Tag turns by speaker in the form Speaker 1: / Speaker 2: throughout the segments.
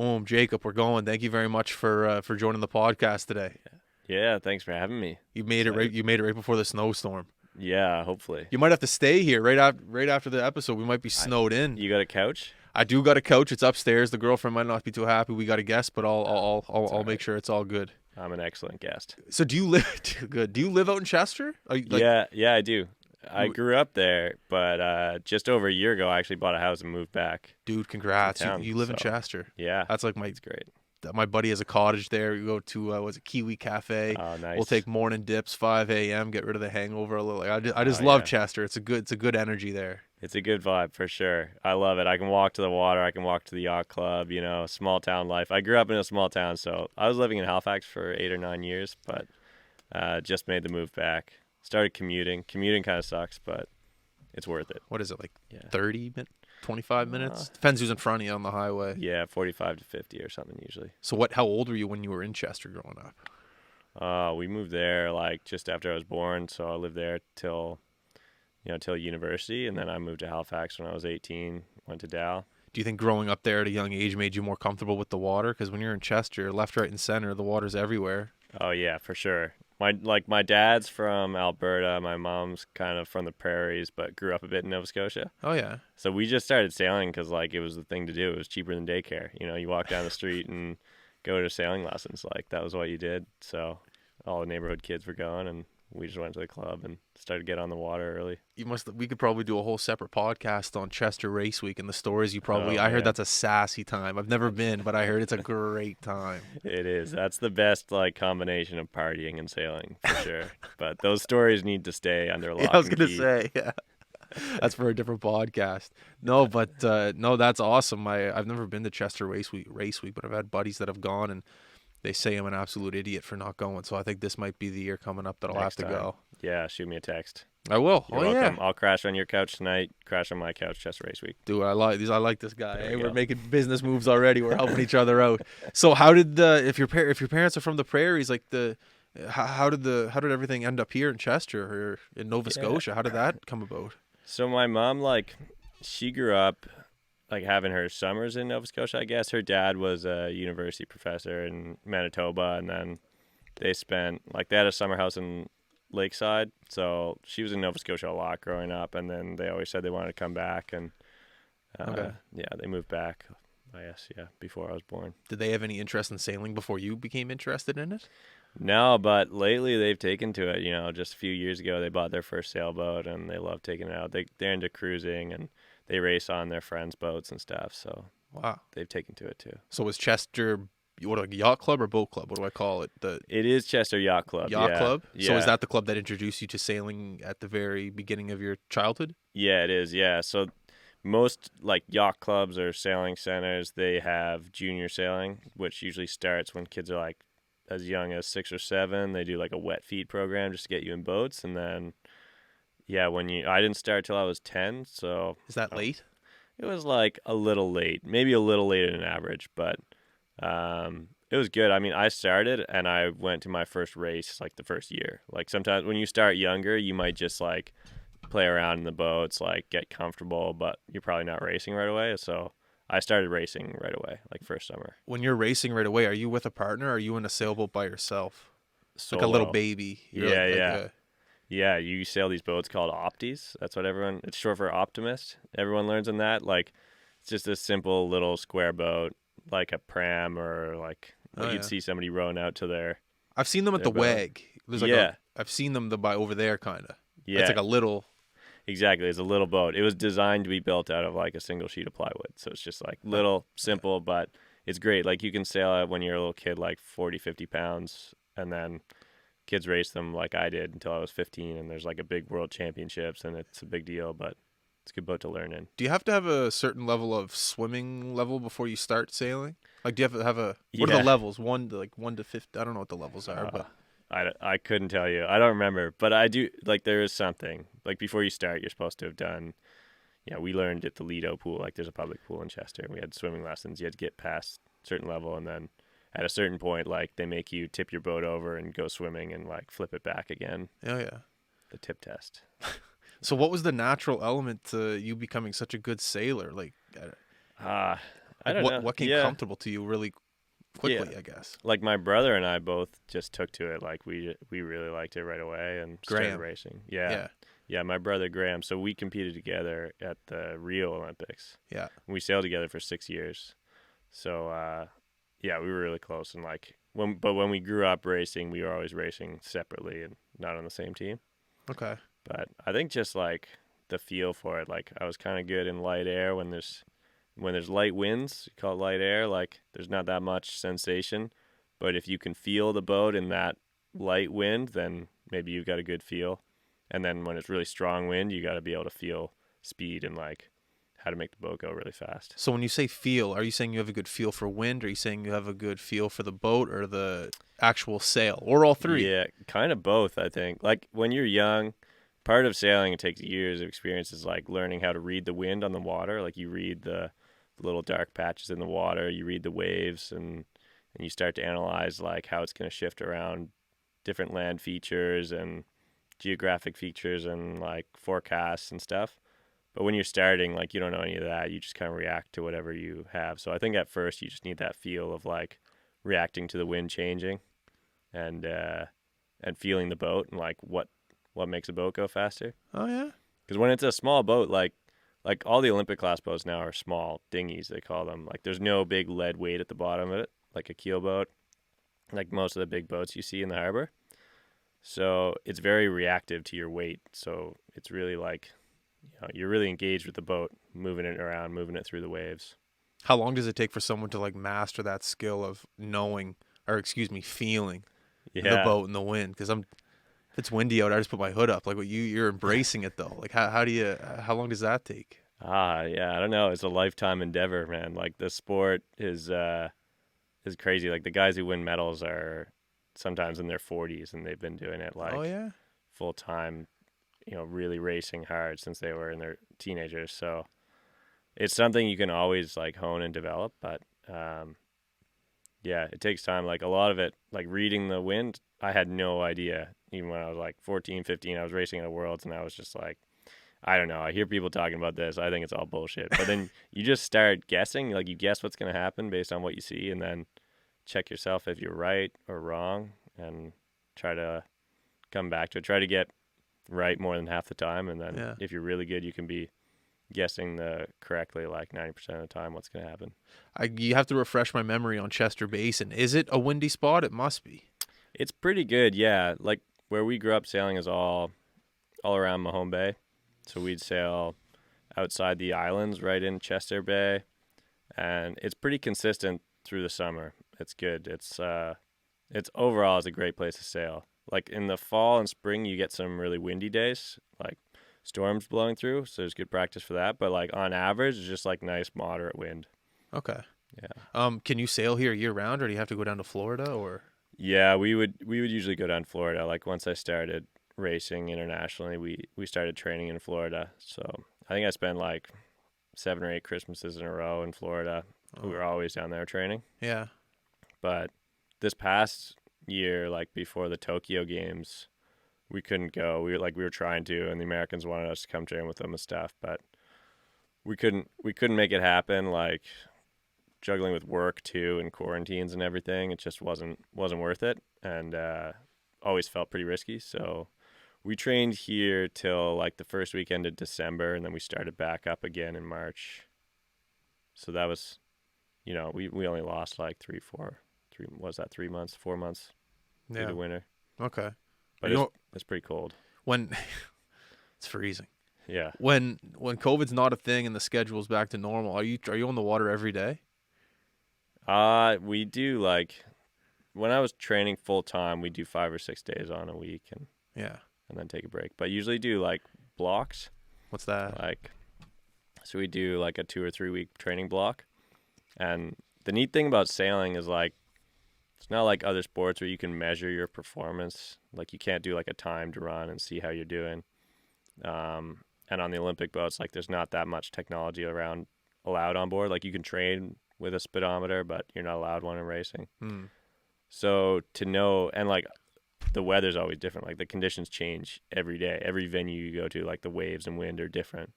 Speaker 1: Boom, Jacob, we're going. Thank you very much for joining the podcast today.
Speaker 2: Yeah, thanks for having me.
Speaker 1: You made it right. You made it right before the snowstorm.
Speaker 2: Yeah, hopefully.
Speaker 1: You might have to stay here right after the episode. We might be snowed in.
Speaker 2: You got a couch?
Speaker 1: I do got a couch. It's upstairs. The girlfriend might not be too happy. We got a guest, but I'll
Speaker 2: all
Speaker 1: make
Speaker 2: right.
Speaker 1: sure it's all good.
Speaker 2: I'm an excellent guest.
Speaker 1: So do you live good? Do you live out in Chester? Are you,
Speaker 2: Yeah, I do. I grew up there, but just over a year ago, I actually bought a house and moved back.
Speaker 1: Dude, congrats.
Speaker 2: Town,
Speaker 1: You live in
Speaker 2: so,
Speaker 1: Chester.
Speaker 2: Yeah,
Speaker 1: That's like
Speaker 2: it's great.
Speaker 1: my buddy has a cottage there. We go to was it Kiwi Cafe.
Speaker 2: Oh, nice.
Speaker 1: We'll take morning dips, 5 a.m. Get rid of the hangover a little. I just love Chester. It's a good energy there.
Speaker 2: It's a good vibe for sure. I love it. I can walk to the water. I can walk to the yacht club. You know, small town life. I grew up in a small town, so I was living in Halifax for 8 or 9 years, but just made the move back. Started commuting. Commuting kind of sucks, but it's worth it.
Speaker 1: What is it, like
Speaker 2: Yeah.
Speaker 1: 30 minutes, 25 minutes? Depends who's in front of you on the highway.
Speaker 2: Yeah, 45 to 50 or something usually.
Speaker 1: So how old were you when you were in Chester growing up?
Speaker 2: We moved there like just after I was born, so I lived there till university, and then I moved to Halifax when I was 18, went to Dow.
Speaker 1: Do you think growing up there at a young age made you more comfortable with the water? Because when you're in Chester, left, right, and center, the water's everywhere.
Speaker 2: Oh yeah, for sure. My dad's from Alberta, my mom's kind of from the prairies, but grew up a bit in Nova Scotia.
Speaker 1: Oh, yeah.
Speaker 2: So we just started sailing because like it was the thing to do. It was cheaper than daycare. You know, you walk down the street and go to sailing lessons. Like that was what you did. So all the neighborhood kids were going, and we just went to the club and started to get on the water early.
Speaker 1: We could probably do a whole separate podcast on Chester Race Week and the stories you probably.
Speaker 2: Oh,
Speaker 1: I heard
Speaker 2: man.
Speaker 1: that's a sassy time. I've never been, but I heard it's a great time.
Speaker 2: It is. That's the best like combination of partying and sailing for sure. But those stories need to stay under lock
Speaker 1: Yeah, I was
Speaker 2: and
Speaker 1: gonna
Speaker 2: key.
Speaker 1: say, yeah. That's for a different podcast. No, but no, that's awesome. I've never been to Chester Race Week, but I've had buddies that have gone, and they say I'm an absolute idiot for not going. So I think this might be the year coming up that I'll have
Speaker 2: Next
Speaker 1: to
Speaker 2: time.
Speaker 1: go.
Speaker 2: Yeah, shoot me a text.
Speaker 1: I will.
Speaker 2: You're welcome. I'll crash on your couch tonight. Crash on my couch. Chester Race Week.
Speaker 1: Dude, I like this guy.
Speaker 2: There
Speaker 1: Hey,
Speaker 2: we
Speaker 1: we're
Speaker 2: go.
Speaker 1: making business moves already. We're helping each other out. So how did if your parents are from the prairies, like how did everything end up here in Chester or in Nova Scotia? How did that come about?
Speaker 2: So my mom, like, she grew up like having her summers in Nova Scotia. I guess her dad was a university professor in Manitoba, and then they had a summer house in Lakeside. So she was in Nova Scotia a lot growing up, and then they always said they wanted to come back, and they moved back. I guess before I was born.
Speaker 1: Did they have any interest in sailing before you became interested in it?
Speaker 2: No, but lately they've taken to it. You know, just a few years ago they bought their first sailboat, and they love taking it out. They're into cruising, and they race on their friends' boats and stuff. So
Speaker 1: Wow.
Speaker 2: they've taken to it too.
Speaker 1: So was Chester like yacht club or boat club? What do I call it? The
Speaker 2: It is Chester Yacht Club.
Speaker 1: yacht
Speaker 2: yeah.
Speaker 1: club.
Speaker 2: Yeah.
Speaker 1: So is that the club that introduced you to sailing at the very beginning of your childhood?
Speaker 2: Yeah, it is. Yeah. So most like yacht clubs or sailing centers, they have junior sailing, which usually starts when kids are like as young as 6 or 7. They do like a wet feed program just to get you in boats, and then I didn't start till I was 10, so
Speaker 1: Is that late?
Speaker 2: it was like a little late, maybe a little later than average, but it was good. I mean, I started and I went to my first race like the first year. Like sometimes when you start younger, you might just like play around in the boats, like get comfortable, but you're probably not racing right away. So I started racing right away, like first summer.
Speaker 1: When you're racing right away, are you with a partner or are you in a sailboat by yourself?
Speaker 2: Solo.
Speaker 1: Like a little baby.
Speaker 2: Yeah, you sail these boats called opties. That's what it's short for optimist. Everyone learns in that. Like, it's just a simple little square boat, like a pram or like you'd see somebody rowing out to their.
Speaker 1: I've seen them at the
Speaker 2: boat.
Speaker 1: WAG. There's like I've seen them by over there, kind of.
Speaker 2: Yeah.
Speaker 1: It's like a little.
Speaker 2: Exactly. It's a little boat. It was designed to be built out of like a single sheet of plywood. So it's just like little, simple, but it's great. Like you can sail it when you're a little kid, like 40, 50 pounds. And then kids race them like I did until I was 15. And there's like a big world championships and it's a big deal, but it's a good boat to learn in.
Speaker 1: Do you have to have a certain level of swimming level before you start sailing? Like, do you have to have what are the levels? 1 to 50? I don't know what the levels are, but.
Speaker 2: I couldn't tell you. I don't remember, but I do. Like there is something like before you start, you're supposed to have done. Yeah, we learned at the Lido pool. Like there's a public pool in Chester. We had swimming lessons. You had to get past a certain level, and then at a certain point, like they make you tip your boat over and go swimming and like flip it back again.
Speaker 1: Oh yeah.
Speaker 2: The tip test.
Speaker 1: So what was the natural element to you becoming such a good sailor? Like,
Speaker 2: I
Speaker 1: Like
Speaker 2: don't know.
Speaker 1: what came
Speaker 2: Yeah.
Speaker 1: comfortable to you really
Speaker 2: Yeah.
Speaker 1: quickly, I guess.
Speaker 2: Like my brother and I both just took to it. Like we really liked it right away and started
Speaker 1: Graham.
Speaker 2: racing. Yeah.
Speaker 1: Yeah.
Speaker 2: Yeah, my brother Graham. So we competed together at the Rio Olympics.
Speaker 1: Yeah.
Speaker 2: We sailed together for 6 years. So yeah, we were really close. And like when we grew up racing, we were always racing separately and not on the same team.
Speaker 1: Okay.
Speaker 2: But I think just like the feel for it, like I was kind of good in light air when there's light winds, you call it light air. Like there's not that much sensation, but if you can feel the boat in that light wind, then maybe you've got a good feel. And then when it's really strong wind, you got to be able to feel speed and like how to make the boat go really fast.
Speaker 1: So when you say feel, are you saying you have a good feel for wind? Or are you saying you have a good feel for the boat or the actual sail, or all three?
Speaker 2: Yeah, kind of both, I think. Like when you're young, part of sailing, it takes years of experience, is like learning how to read the wind on the water. Like you read the little dark patches in the water, you read the waves, and you start to analyze like how it's going to shift around different land features and geographic features and like forecasts and stuff. But when you're starting, like you don't know any of that. You just kind of react to whatever you have. So I think at first you just need that feel of like reacting to the wind changing and feeling the boat and like what makes a boat go faster.
Speaker 1: Oh yeah.
Speaker 2: Because when it's a small boat, like all the Olympic class boats now are small dinghies, they call them. Like there's no big lead weight at the bottom of it, like a keel boat, like most of the big boats you see in the harbor. So it's very reactive to your weight. So it's really like, you're really engaged with the boat, moving it around, moving it through the waves.
Speaker 1: How long does it take for someone to like master that skill of knowing, or excuse me, feeling the
Speaker 2: Yeah.
Speaker 1: boat and the wind? Because if it's windy out, I just put my hood up. Like what you're embracing it though. Like how long does that take?
Speaker 2: Yeah, I don't know. It's a lifetime endeavor, man. Like the sport is crazy. Like the guys who win medals are sometimes in their 40s and they've been doing it
Speaker 1: Oh
Speaker 2: like
Speaker 1: yeah.
Speaker 2: full time, really racing hard since they were in their teenagers. So it's something you can always like hone and develop, but yeah, it takes time. Like a lot of it, like reading the wind, I had no idea. Even when I was like 14, 15, I was racing at the Worlds and I was just like, I don't know. I hear people talking about this. I think it's all bullshit. But then you just start guessing, like you guess what's going to happen based on what you see, and then check yourself if you're right or wrong, and try to come back to it. Try to get right more than half the time, and then
Speaker 1: Yeah.
Speaker 2: if you're really good, you can be guessing the correctly like 90% of the time what's going to happen.
Speaker 1: You have to refresh my memory on Chester Basin. Is it a windy spot? It must be.
Speaker 2: It's pretty good, yeah. Like where we grew up sailing is all around Mahone Bay. So we'd sail outside the islands right in Chester Bay, and it's pretty consistent through the summer. It's good. It's overall is a great place to sail. Like in the fall and spring you get some really windy days, like storms blowing through, so there's good practice for that, but like on average it's just like nice moderate wind.
Speaker 1: Okay.
Speaker 2: Yeah.
Speaker 1: Can you sail here year round, or do you have to go down to Florida, or?
Speaker 2: Yeah, we would usually go down to Florida. Like once I started racing internationally, we started training in Florida. So I think I spent like 7 or 8 Christmases in a row in Florida.
Speaker 1: Oh.
Speaker 2: We were always down there training.
Speaker 1: Yeah.
Speaker 2: But this past year, like before the Tokyo Games, we couldn't go. We were trying to, and the Americans wanted us to come train with them and stuff, but we couldn't make it happen. Like juggling with work too and quarantines and everything, it just wasn't worth it, and always felt pretty risky. So we trained here till like the first weekend of December, and then we started back up again in March. So that was, we only lost like 3 months, 4 months through the winter.
Speaker 1: Okay.
Speaker 2: But it's pretty cold.
Speaker 1: When it's freezing.
Speaker 2: Yeah.
Speaker 1: When COVID's not a thing and the schedule's back to normal, are you on the water every day?
Speaker 2: We do like when I was training full time, we do 5 or 6 days on a week and
Speaker 1: Yeah.
Speaker 2: then take a break. But usually do like blocks.
Speaker 1: What's that?
Speaker 2: Like so we do like a 2 or 3 week training block. And the neat thing about sailing is like it's not like other sports where you can measure your performance. Like you can't do like a timed run and see how you're doing. And on the Olympic boats, like there's not that much technology allowed on board. Like you can train with a speedometer, but you're not allowed one in racing. So to know, and like the weather's always different. Like the conditions change every day. Every venue you go to, like the waves and wind are different.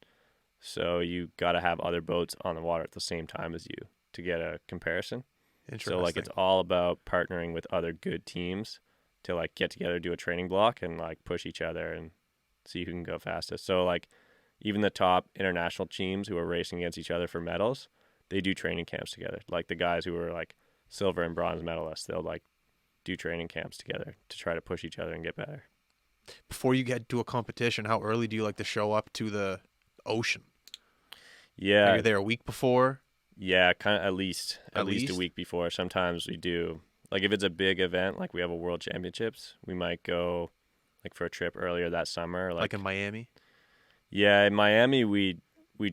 Speaker 2: So you got to have other boats on the water at the same time as you. to get a comparison.
Speaker 1: Interesting.
Speaker 2: So like it's all about partnering with other good teams to like get together, do a training block, and like push each other and see who can go fastest. So like even the top international teams who are racing against each other for medals, they do training camps together. Like the guys who are like silver and bronze medalists, they'll like do training camps together to try to push each other and get better.
Speaker 1: Before you get to a competition, how early do you like to show up to the ocean?
Speaker 2: Yeah.
Speaker 1: Are you there a week before?
Speaker 2: Yeah, kind of at least
Speaker 1: At
Speaker 2: a
Speaker 1: least?
Speaker 2: week before. Sometimes we do, like if it's a big event, like we have a World Championships, we might go like for a trip earlier that summer.
Speaker 1: Like in Miami?
Speaker 2: Yeah, in Miami we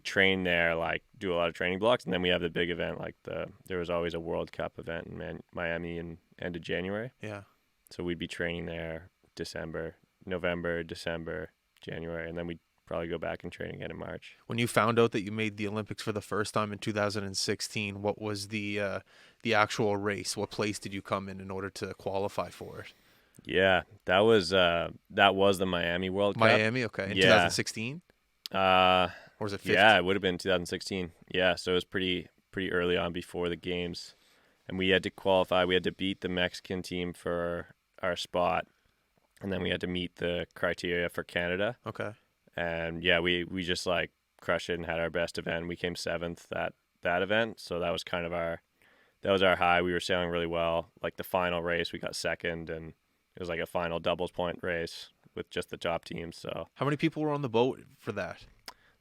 Speaker 2: train there, like do a lot of training blocks, and then we have the big event. Like there was always a World Cup event in Miami in end of January.
Speaker 1: Yeah.
Speaker 2: So we'd be training there November, December, January, and then we'd probably go back and train again in March.
Speaker 1: When you found out that you made the Olympics for the first time in 2016, what was the actual race? What place did you come in order to qualify for it?
Speaker 2: Yeah, that was the Miami World Cup.
Speaker 1: Miami, okay. In 2016? Or was it 15?
Speaker 2: Yeah, it would have been 2016. Yeah, so it was pretty early on before the games. And we had to qualify. We had to beat the Mexican team for our spot. And then we had to meet the criteria for Canada.
Speaker 1: Okay.
Speaker 2: And yeah, we just like crushed it and had our best event. We came 7th that event. So that was kind of our high. We were sailing really well. Like the final race, we got 2nd, and it was like a final doubles point race with just the top teams. So
Speaker 1: How many people were on the boat for that?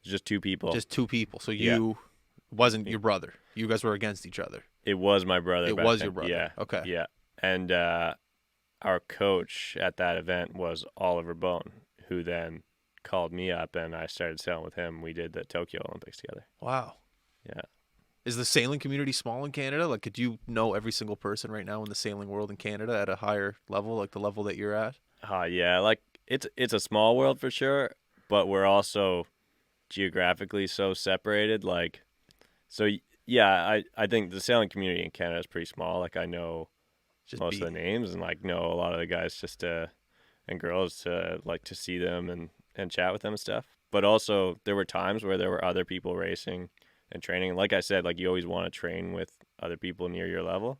Speaker 2: just 2 people.
Speaker 1: Just 2 people. So
Speaker 2: Yeah.
Speaker 1: you wasn't your brother. You guys were against each other.
Speaker 2: It was my brother.
Speaker 1: It
Speaker 2: back
Speaker 1: was
Speaker 2: then.
Speaker 1: your brother.
Speaker 2: Yeah.
Speaker 1: Okay.
Speaker 2: Yeah. And our coach at that event was Oliver Bone, who then called me up and I started sailing with him. We did the Tokyo Olympics together.
Speaker 1: Wow.
Speaker 2: Yeah.
Speaker 1: Is the sailing community small in Canada? Like, could you know every single person right now in the sailing world in Canada at a higher level, like the level that you're at?
Speaker 2: Yeah. Like it's a small world for sure, but we're also geographically so separated. Like, so yeah, I think the sailing community in Canada is pretty small. Like I know
Speaker 1: Just
Speaker 2: most of the names and like know a lot of the guys just and girls to like to see them and chat with them and stuff. But also there were times where there were other people racing and training. And like I said, like you always want to train with other people near your level.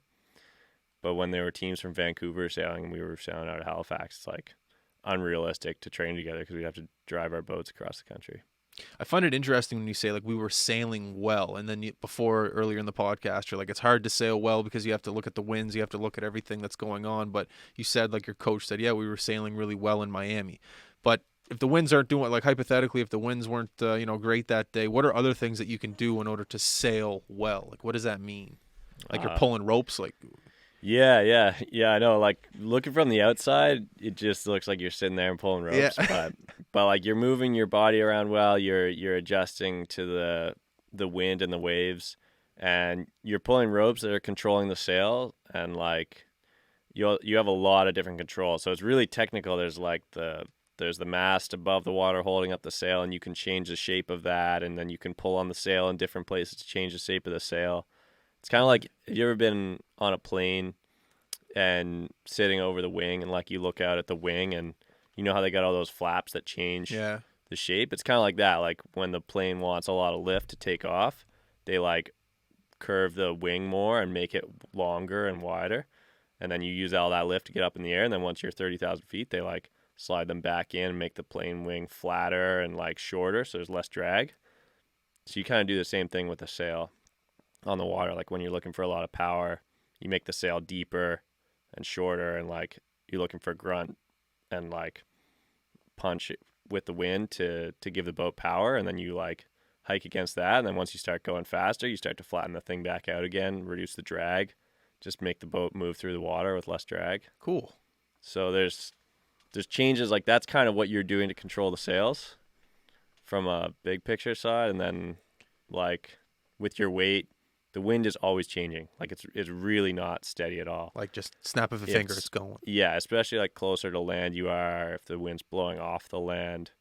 Speaker 2: But when there were teams from Vancouver sailing and we were sailing out of Halifax, it's like unrealistic to train together because we'd have to drive our boats across the country.
Speaker 1: I find it interesting when you say like we were sailing well, and then before earlier in the podcast, you're like it's hard to sail well because you have to look at the winds, you have to look at everything that's going on. But you said like your coach said, yeah, we were sailing really well in Miami. But if the winds aren't doing like hypothetically, if the winds weren't great that day, what are other things that you can do in order to sail well? Like what does that mean? Like you're pulling ropes, like.
Speaker 2: Yeah. I know. Like looking from the outside, it just looks like you're sitting there and pulling ropes.
Speaker 1: Yeah.
Speaker 2: but like you're moving your body around well. You're adjusting to the wind and the waves, and you're pulling ropes that are controlling the sail. And like you have a lot of different controls. So it's really technical. There's the mast above the water holding up the sail, and you can change the shape of that, and then you can pull on the sail in different places to change the shape of the sail. It's kind of like, have you ever been on a plane and sitting over the wing and like you look out at the wing and you know how they got all those flaps that change the shape? It's kind of like that. Like when the plane wants a lot of lift to take off, they like curve the wing more and make it longer and wider. And then you use all that lift to get up in the air. And then once you're 30,000 feet, they like slide them back in and make the plane wing flatter and like shorter. So there's less drag. So you kind of do the same thing with the sail on the water. Like when you're looking for a lot of power, you make the sail deeper and shorter, and like you're looking for grunt and like punch with the wind to give the boat power, and then you like hike against that, and then once you start going faster, you start to flatten the thing back out again, reduce the drag, just make the boat move through the water with less drag.
Speaker 1: Cool.
Speaker 2: So there's changes, like that's kind of what you're doing to control the sails from a big picture side, and then like with your weight, the wind is always changing. Like it's really not steady at all.
Speaker 1: Like just snap of a finger, it's going.
Speaker 2: Yeah, especially like closer to land you are, if the wind's blowing off the land,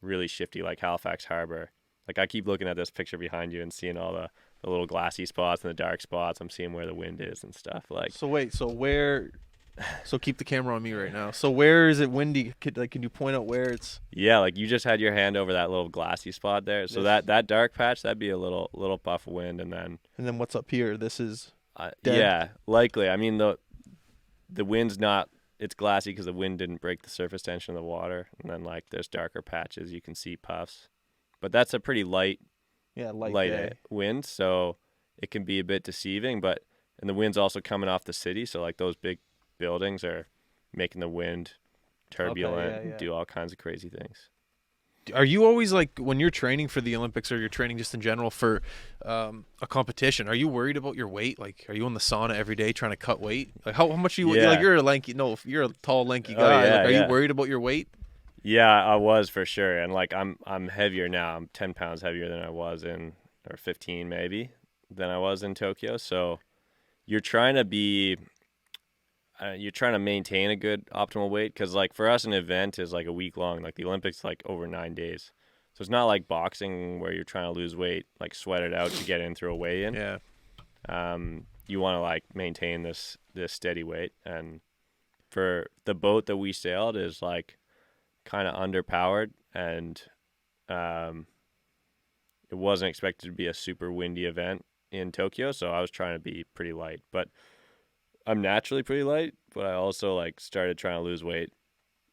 Speaker 2: really shifty, like Halifax Harbor. Like I keep looking at this picture behind you and seeing all the little glassy spots and the dark spots. I'm seeing where the wind is and stuff. Like
Speaker 1: So wait, so where So keep the camera on me right now. So where is it windy? Can you point out where it's?
Speaker 2: Yeah, like you just had your hand over that little glassy spot there. So
Speaker 1: This.
Speaker 2: that dark patch, that'd be a little puff of wind, and then
Speaker 1: And then what's up here? This is dead.
Speaker 2: yeah, likely. I mean the wind's not. It's glassy because the wind didn't break the surface tension of the water, and then like there's darker patches you can see puffs, but that's a pretty light
Speaker 1: Yeah, light
Speaker 2: light
Speaker 1: day.
Speaker 2: wind, so it can be a bit deceiving. But and the wind's also coming off the city, so like those big buildings are making the wind turbulent,
Speaker 1: Okay, yeah.
Speaker 2: do all kinds of crazy things.
Speaker 1: Are you always like when you're training for the Olympics or you're training just in general for a competition? Are you worried about your weight? Like, are you in the sauna every day trying to cut weight? Like, how much you
Speaker 2: Yeah.
Speaker 1: like? You're a lanky. No, if you're a tall, lanky
Speaker 2: Oh,
Speaker 1: guy.
Speaker 2: yeah,
Speaker 1: Like, are
Speaker 2: yeah.
Speaker 1: you worried about your weight?
Speaker 2: Yeah, I was for sure, and like I'm heavier now. I'm 10 pounds heavier than I was or 15 maybe than I was in Tokyo. So you're trying to be you're trying to maintain a good optimal weight because like for us an event is like a week long. Like the Olympics like over 9 days, so it's not like boxing where you're trying to lose weight, like sweat it out to get in through a weigh-in.
Speaker 1: Yeah.
Speaker 2: You want to like maintain this steady weight, and for the boat that we sailed is like kind of underpowered, and it wasn't expected to be a super windy event in Tokyo, so I was trying to be pretty light. But I'm naturally pretty light, but I also like started trying to lose weight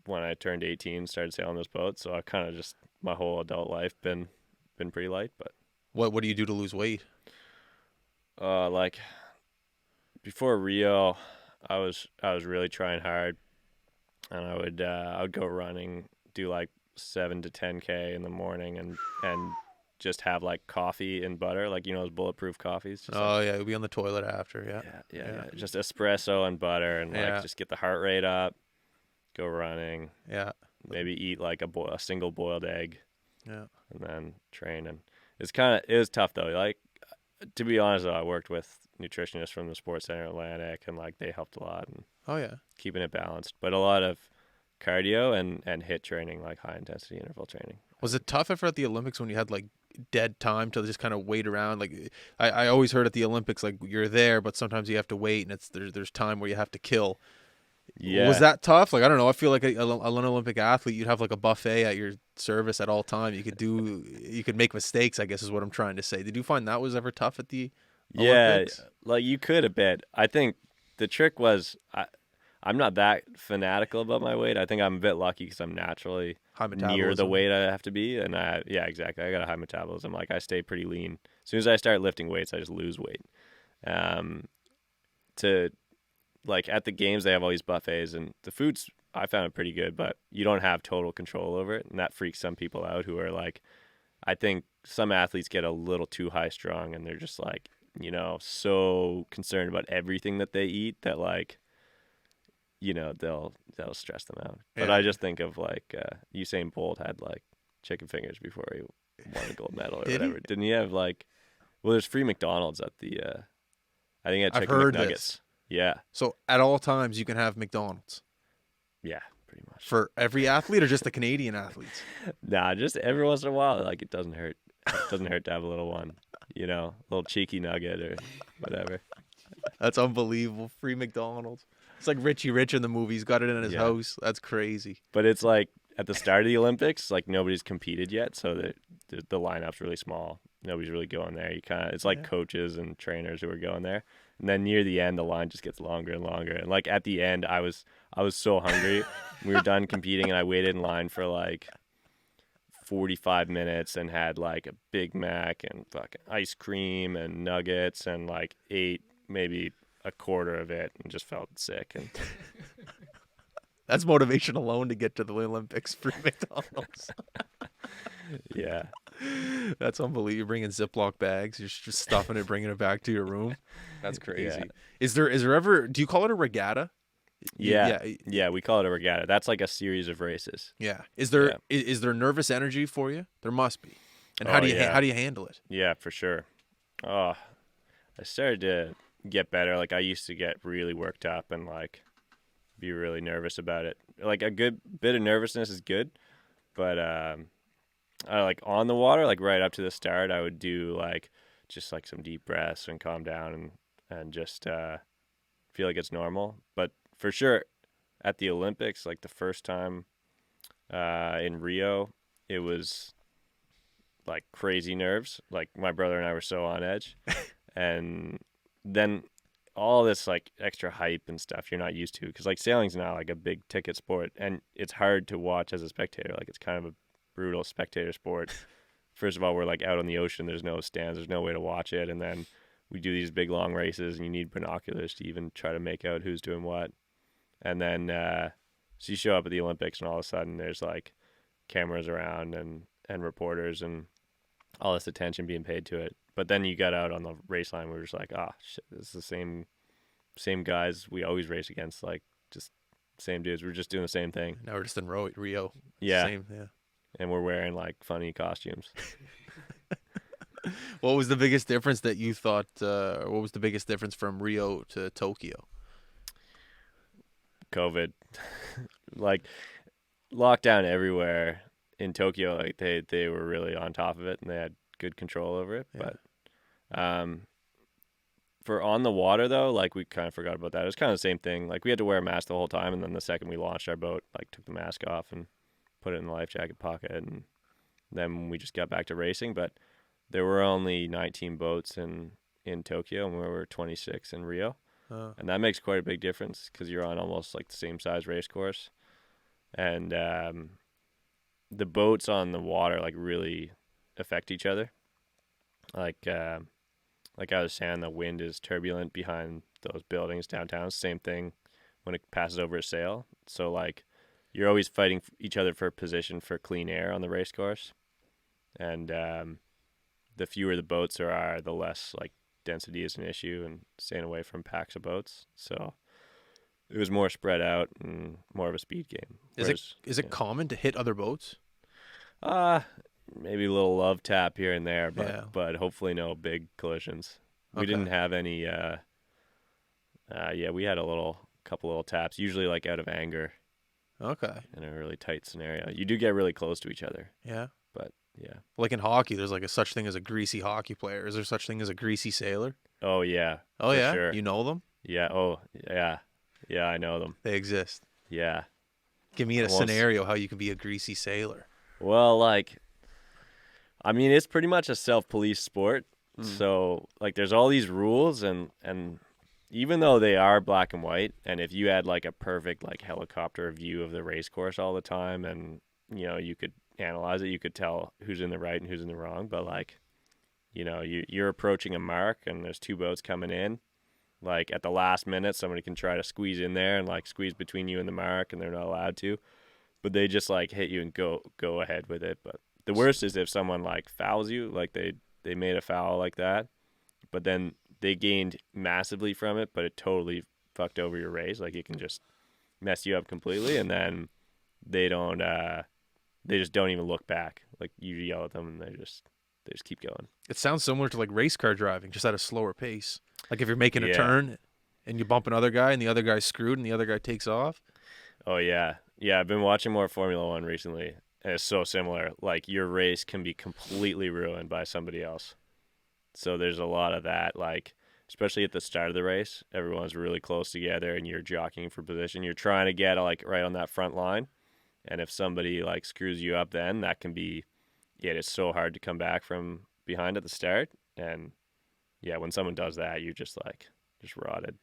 Speaker 2: when I turned 18, started sailing this boat. So I kind of just my whole adult life been pretty light. But
Speaker 1: What do you do to lose weight?
Speaker 2: like before Rio, I was really trying hard, and I would go running, do like 7 to 10K in the morning, and just have like coffee and butter, like those bulletproof coffees. Just
Speaker 1: Oh yeah, you'll be on the toilet after.
Speaker 2: yeah. Just espresso and butter, and
Speaker 1: Yeah.
Speaker 2: like just get the heart rate up, go running,
Speaker 1: Yeah.
Speaker 2: maybe eat like a single boiled egg,
Speaker 1: Yeah.
Speaker 2: and then train. And it was tough though. Like to be honest, though, I worked with nutritionists from the Sports Center Atlantic, and like they helped a lot and
Speaker 1: Oh yeah.
Speaker 2: keeping it balanced. But a lot of cardio and HIIT training, like high intensity interval training.
Speaker 1: Was it tough ever at the Olympics when you had like dead time to just kind of wait around? Like I always heard at the Olympics like you're there, but sometimes you have to wait, and there's time where you have to kill.
Speaker 2: Yeah.
Speaker 1: Was that tough? Like I don't know. I feel like an Olympic athlete, you'd have like a buffet at your service at all time. You could make mistakes, I guess is what I'm trying to say. Did you find that was ever tough at the Olympics?
Speaker 2: Like you could a bit. I think the trick was I'm not that fanatical about my weight. I think I'm a bit lucky because I'm naturally
Speaker 1: High
Speaker 2: near the
Speaker 1: metabolism.
Speaker 2: weight I have to be, and exactly. I got a high metabolism. Like I stay pretty lean. As soon as I start lifting weights, I just lose weight. To like at the games, they have all these buffets, and the food's I found it pretty good, but you don't have total control over it, and that freaks some people out who are like, I think some athletes get a little too high strung, and they're just like, so concerned about everything that they eat that like, they'll stress them out. But
Speaker 1: Yeah.
Speaker 2: I just think of like Usain Bolt had like chicken fingers before he won a gold medal or
Speaker 1: Did he?
Speaker 2: whatever. Didn't he have like? Well, there's free McDonald's at the. I think he had
Speaker 1: I've
Speaker 2: chicken
Speaker 1: heard
Speaker 2: McNuggets.
Speaker 1: this.
Speaker 2: Yeah,
Speaker 1: So at all times you can have McDonald's
Speaker 2: yeah, pretty much.
Speaker 1: for every athlete or just the Canadian athletes.
Speaker 2: Nah, just every once in a while, like it doesn't hurt. It doesn't hurt to have a little one, a little cheeky nugget or whatever.
Speaker 1: That's unbelievable. Free McDonald's. It's like Richie Rich in the movie. He's got it in his
Speaker 2: Yeah.
Speaker 1: house. That's crazy.
Speaker 2: But it's like at the start of the Olympics, like nobody's competed yet, so the lineup's really small. Nobody's really going there. It's like
Speaker 1: Yeah.
Speaker 2: coaches and trainers who are going there. And then near the end, the line just gets longer and longer. And like at the end, I was so hungry. We were done competing, and I waited in line for like 45 minutes and had like a Big Mac and fucking ice cream and nuggets and like ate maybe a quarter of it and just felt sick. And
Speaker 1: That's motivation alone to get to the Olympics. Free McDonald's.
Speaker 2: yeah,
Speaker 1: That's unbelievable. You're bringing Ziploc bags. You're just stuffing it, bringing it back to your room. That's crazy.
Speaker 2: Yeah.
Speaker 1: Is there ever? Do you call it a regatta?
Speaker 2: yeah, we call it a regatta. That's like a series of races.
Speaker 1: Yeah. Is there
Speaker 2: Yeah.
Speaker 1: is there nervous energy for you? There must be. And
Speaker 2: Oh,
Speaker 1: how do you
Speaker 2: yeah.
Speaker 1: how do you handle it?
Speaker 2: Yeah, for sure. Oh, I started to get better. Like I used to get really worked up and like be really nervous about it. Like a good bit of nervousness is good, but I like on the water, like right up to the start, I would do like just like some deep breaths and calm down and just feel like it's normal. But for sure at the Olympics, like the first time in Rio, it was like crazy nerves. Like my brother and I were so on edge. And then all this like extra hype and stuff you're not used to, because like sailing's not like a big ticket sport, and it's hard to watch as a spectator. Like it's kind of a brutal spectator sport. First of all, we're like out on the ocean. There's no stands. There's no way to watch it. And then we do these big long races, and you need binoculars to even try to make out who's doing what. And then so you show up at the Olympics, and all of a sudden there's like cameras around and reporters and all this attention being paid to it. But then you got out on the race line, we were just like, shit, this is the same guys we always race against, like just same dudes. We're just doing the same thing.
Speaker 1: Now we're just in Rio.
Speaker 2: Yeah.
Speaker 1: Same, yeah.
Speaker 2: And we're wearing like funny costumes.
Speaker 1: What was the biggest difference that you thought, or what was the biggest difference from Rio to Tokyo?
Speaker 2: COVID. Like lockdown everywhere in Tokyo. Like they were really on top of it, and they had good control over it.
Speaker 1: Yeah.
Speaker 2: But for on the water though, like we kind of forgot about that. It was kind of the same thing. Like we had to wear a mask the whole time, and then the second we launched our boat, like took the mask off and put it in the life jacket pocket, and then we just got back to racing. But there were only 19 boats in Tokyo, and we were 26 in Rio. And that makes quite a big difference, because you're on almost like the same size race course. And the boats on the water like really affect each other. Like I was saying, the wind is turbulent behind those buildings downtown. Same thing when it passes over a sail. So like you're always fighting each other for position for clean air on the race course. And the fewer the boats there are, the less like density is an issue, and staying away from packs of boats. So it was more spread out and more of a speed game.
Speaker 1: Is it common to hit other boats?
Speaker 2: Maybe a little love tap here and there, but
Speaker 1: Yeah.
Speaker 2: hopefully no big collisions. We
Speaker 1: Okay.
Speaker 2: didn't have any. We had couple little taps, usually like out of anger
Speaker 1: Okay.
Speaker 2: in a really tight scenario. You do get really close to each other,
Speaker 1: Yeah.
Speaker 2: but yeah.
Speaker 1: Like in hockey, there's like a such thing as a greasy hockey player. Is there such thing as a greasy sailor?
Speaker 2: Oh yeah.
Speaker 1: Oh
Speaker 2: for
Speaker 1: yeah,
Speaker 2: Sure.
Speaker 1: you know them?
Speaker 2: Yeah. Oh yeah. Yeah, I know them.
Speaker 1: They exist.
Speaker 2: Yeah.
Speaker 1: Give me a
Speaker 2: Well,
Speaker 1: scenario how you can be a greasy sailor.
Speaker 2: Well, like, I mean, it's pretty much a self-police sport. So, like, there's all these rules, and even though they are black and white, and if you had, like, a perfect, like, helicopter view of the race course all the time, and, you know, you could analyze it, you could tell who's in the right and who's in the wrong, but, like, you know, you're approaching a mark, and there's two boats coming in. Like, at the last minute, somebody can try to squeeze in there and, like, squeeze between you and the mark, and they're not allowed to. But they just, like, hit you and go ahead with it. But the worst is if someone, like, fouls you, like, they made a foul like that, but then they gained massively from it, but it totally fucked over your race. Like, it can just mess you up completely, and then they just don't even look back. Like, you yell at them, and they just keep going.
Speaker 1: It sounds similar to like race car driving, just at a slower pace. Like if you're making a
Speaker 2: Yeah.
Speaker 1: turn and you bump another guy and the other guy's screwed and the other guy takes off.
Speaker 2: Oh, yeah. Yeah, I've been watching more Formula One recently, and it's so similar. Like, your race can be completely ruined by somebody else. So there's a lot of that, like, especially at the start of the race, everyone's really close together, and you're jockeying for position. You're trying to get, like, right on that front line, and if somebody, like, screws you up, then that can be, it's so hard to come back from behind at the start, and, yeah, when someone does that, you're just, like, just rotted.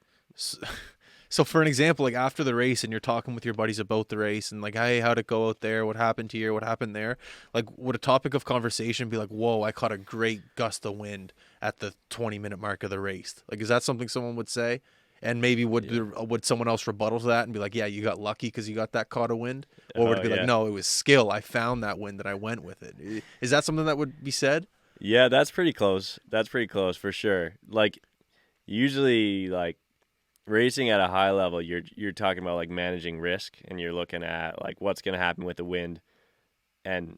Speaker 1: So for an example, like after the race and you're talking with your buddies about the race and like, hey, how'd it go out there? What happened here? What happened there? Like, would a topic of conversation be like, whoa, I caught a great gust of wind at the 20-minute mark of the race? Like, is that something someone would say? And maybe would someone else rebuttal to that and be like, yeah, you got lucky because you got that caught of wind? Or would it be like, no, it was skill. I found that wind and I went with it. Is that something that would be said?
Speaker 2: Yeah, that's pretty close. That's pretty close for sure. Like, usually, like, racing at a high level, you're talking about like managing risk, and you're looking at like what's going to happen with the wind, and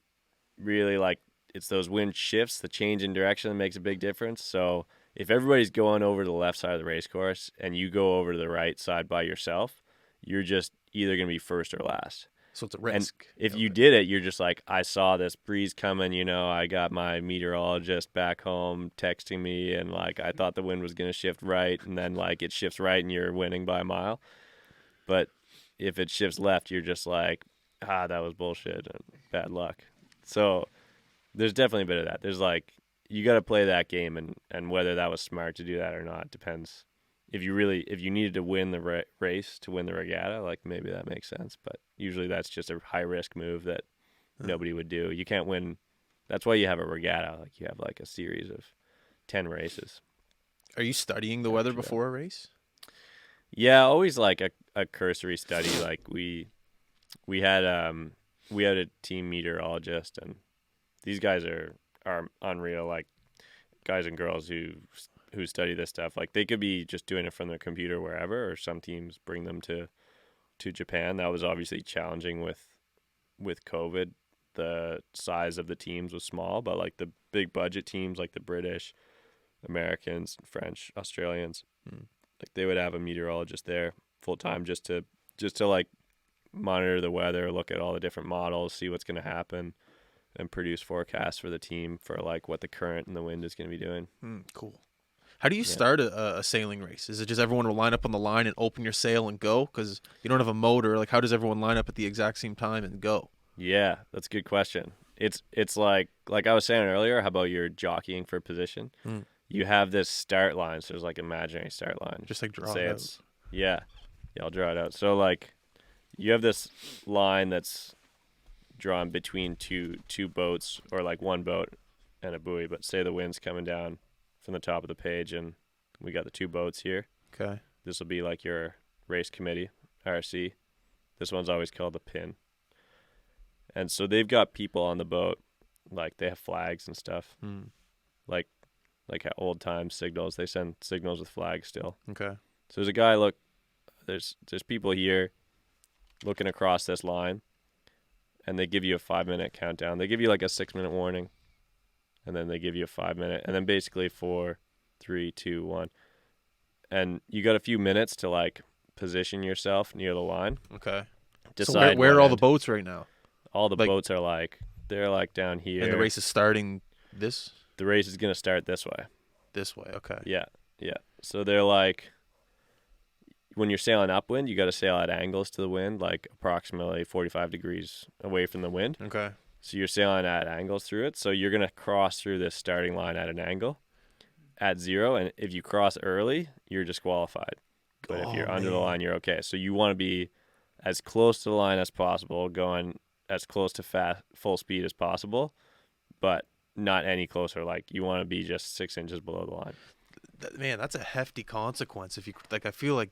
Speaker 2: really like it's those wind shifts, the change in direction that makes a big difference. So if everybody's going over to the left side of the race course and you go over to the right side by yourself, you're just either going to be first or last.
Speaker 1: So it's a risk.
Speaker 2: And if you did it, you're just like, I saw this breeze coming, you know, I got my meteorologist back home texting me, and like I thought the wind was going to shift right, and then like it shifts right and you're winning by a mile. But if it shifts left, you're just like, that was bullshit and bad luck. So there's definitely a bit of that. There's like, you got to play that game, and whether that was smart to do that or not depends. If you needed to win the race to win the regatta, like maybe that makes sense. But usually that's just a high risk move that nobody would do. You can't win. That's why you have a regatta. Like you have like a series of 10 races.
Speaker 1: Are you studying the weather before a race?
Speaker 2: Yeah, always like a cursory study. Like we had a team meteorologist, and these guys are unreal. Like guys and girls who study this stuff. Like they could be just doing it from their computer wherever, or some teams bring them to Japan. That was obviously challenging with COVID. The size of the teams was small, but like the big budget teams, like the British, Americans, French, Australians, like they would have a meteorologist there full time just to like monitor the weather, look at all the different models, see what's going to happen, and produce forecasts for the team for like what the current and the wind is going to be doing.
Speaker 1: Cool. How do you start a sailing race? Is it just everyone will line up on the line and open your sail and go? Because you don't have a motor. Like, how does everyone line up at the exact same time and go?
Speaker 2: Yeah, that's a good question. It's like I was saying earlier, how about you're jockeying for position? You have this start line, so there's like imaginary start line.
Speaker 1: Just like draw it out.
Speaker 2: Yeah, I'll draw it out. So like you have this line that's drawn between two boats, or like one boat and a buoy, but say the wind's coming down from the top of the page and we got the two boats here.
Speaker 1: Okay.
Speaker 2: This will be like your race committee, RC. This one's always called the pin. And so they've got people on the boat, like they have flags and stuff. Like at old time signals, they send signals with flags still.
Speaker 1: Okay.
Speaker 2: So there's a guy, there's people here looking across this line, and they give you a 5-minute countdown. They give you like a 6-minute warning, and then they give you a 5-minute, and then basically 4, 3, 2, 1. And you got a few minutes to like position yourself near the line.
Speaker 1: Okay.
Speaker 2: Decide
Speaker 1: so where are all the boats right now?
Speaker 2: All the boats are they're like down here.
Speaker 1: And the race is starting this?
Speaker 2: The race is going to start this way.
Speaker 1: This way, okay.
Speaker 2: Yeah. So they're like, when you're sailing upwind, you got to sail at angles to the wind, like approximately 45 degrees away from the wind.
Speaker 1: Okay.
Speaker 2: So you're sailing at angles through it. So you're going to cross through this starting line at an angle at 0. And if you cross early, you're disqualified. But if you're under the line, you're okay. So you want to be as close to the line as possible, going as close to full speed as possible, but not any closer. Like you want to be just 6 inches below the line.
Speaker 1: Man, that's a hefty consequence. If you like, I feel like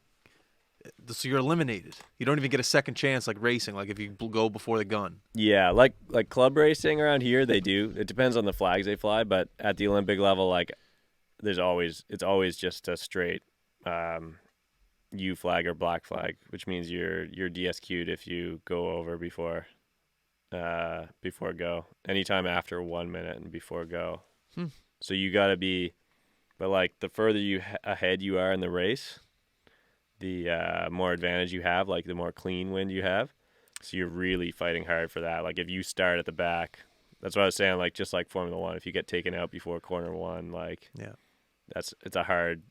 Speaker 1: so you're eliminated. You don't even get a second chance, like racing. Like if you go before the gun.
Speaker 2: Yeah, like club racing around here, they do. It depends on the flags they fly, but at the Olympic level, like it's always just a straight U flag or black flag, which means you're DSQ'd if you go over before go. Anytime after 1 minute and before go. So you got to be, but like the further ahead you are in the race, the more advantage you have, like the more clean wind you have. So you're really fighting hard for that. Like if you start at the back, that's what I was saying, like just like Formula 1, if you get taken out before corner 1, like it's a hard